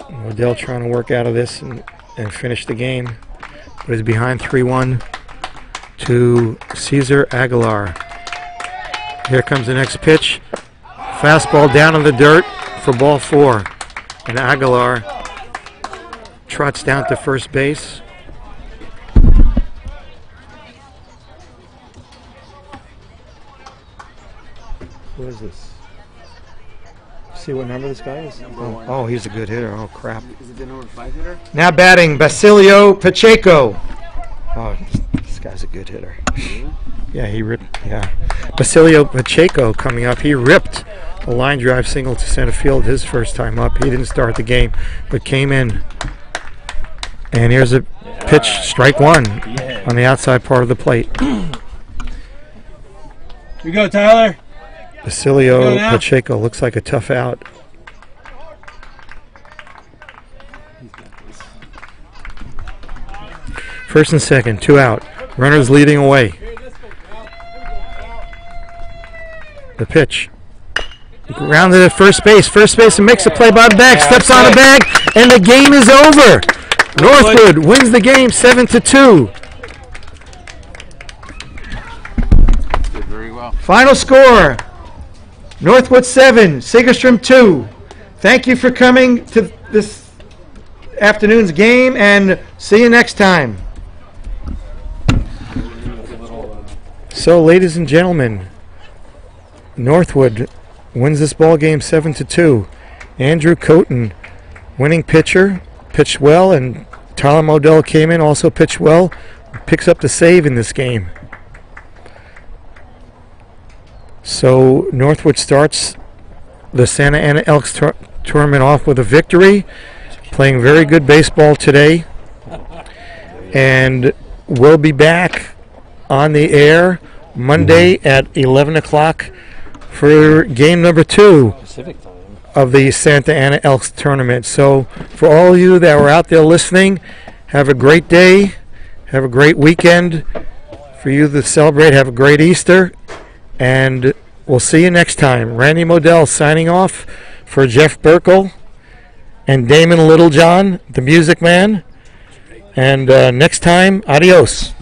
Modell trying to work out of this and finish the game. But is behind 3-1 to Cesar Aguilar. Here comes the next pitch. Fastball down in the dirt for ball 4. And Aguilar trots down to first base. What is this? See what number this guy is? Oh, he's a good hitter. Oh, crap. Is it the number 5 hitter? Now batting, Basilio Pacheco. Oh, this guy's a good hitter. Yeah, he ripped. Yeah. Basilio Pacheco coming up. He ripped a line drive single to center field his first time up. He didn't start the game, but came in. And here's a pitch, strike 1 on the outside part of the plate. You go, Tyler. Basilio Pacheco looks like a tough out. First and second, 2 out. Runners leading away. The pitch. Grounded at first base. First baseman makes a play by the bag. Steps on the bag, and the game is over. Northwood wins the game 7-2. Did very well. Final score: Northwood 7, Segerstrom 2. Thank you for coming to this afternoon's game, and see you next time. So, ladies and gentlemen, Northwood wins this ball game 7-2. Andrew Coton, winning pitcher, pitched well, and Tyler Modell came in, also pitched well, picks up the save in this game. So Northwood starts the Santa Ana Elks tournament off with a victory, playing very good baseball today, and we'll be back on the air Monday at 11 o'clock for game number 2 of the Santa Ana Elks tournament. So for all of you that were out there listening, have a great day, have a great weekend. For you that celebrate, have a great Easter, and we'll see you next time. Randy Modell signing off for Jeff Burkle and Damon Littlejohn, the music man. And next time, adios.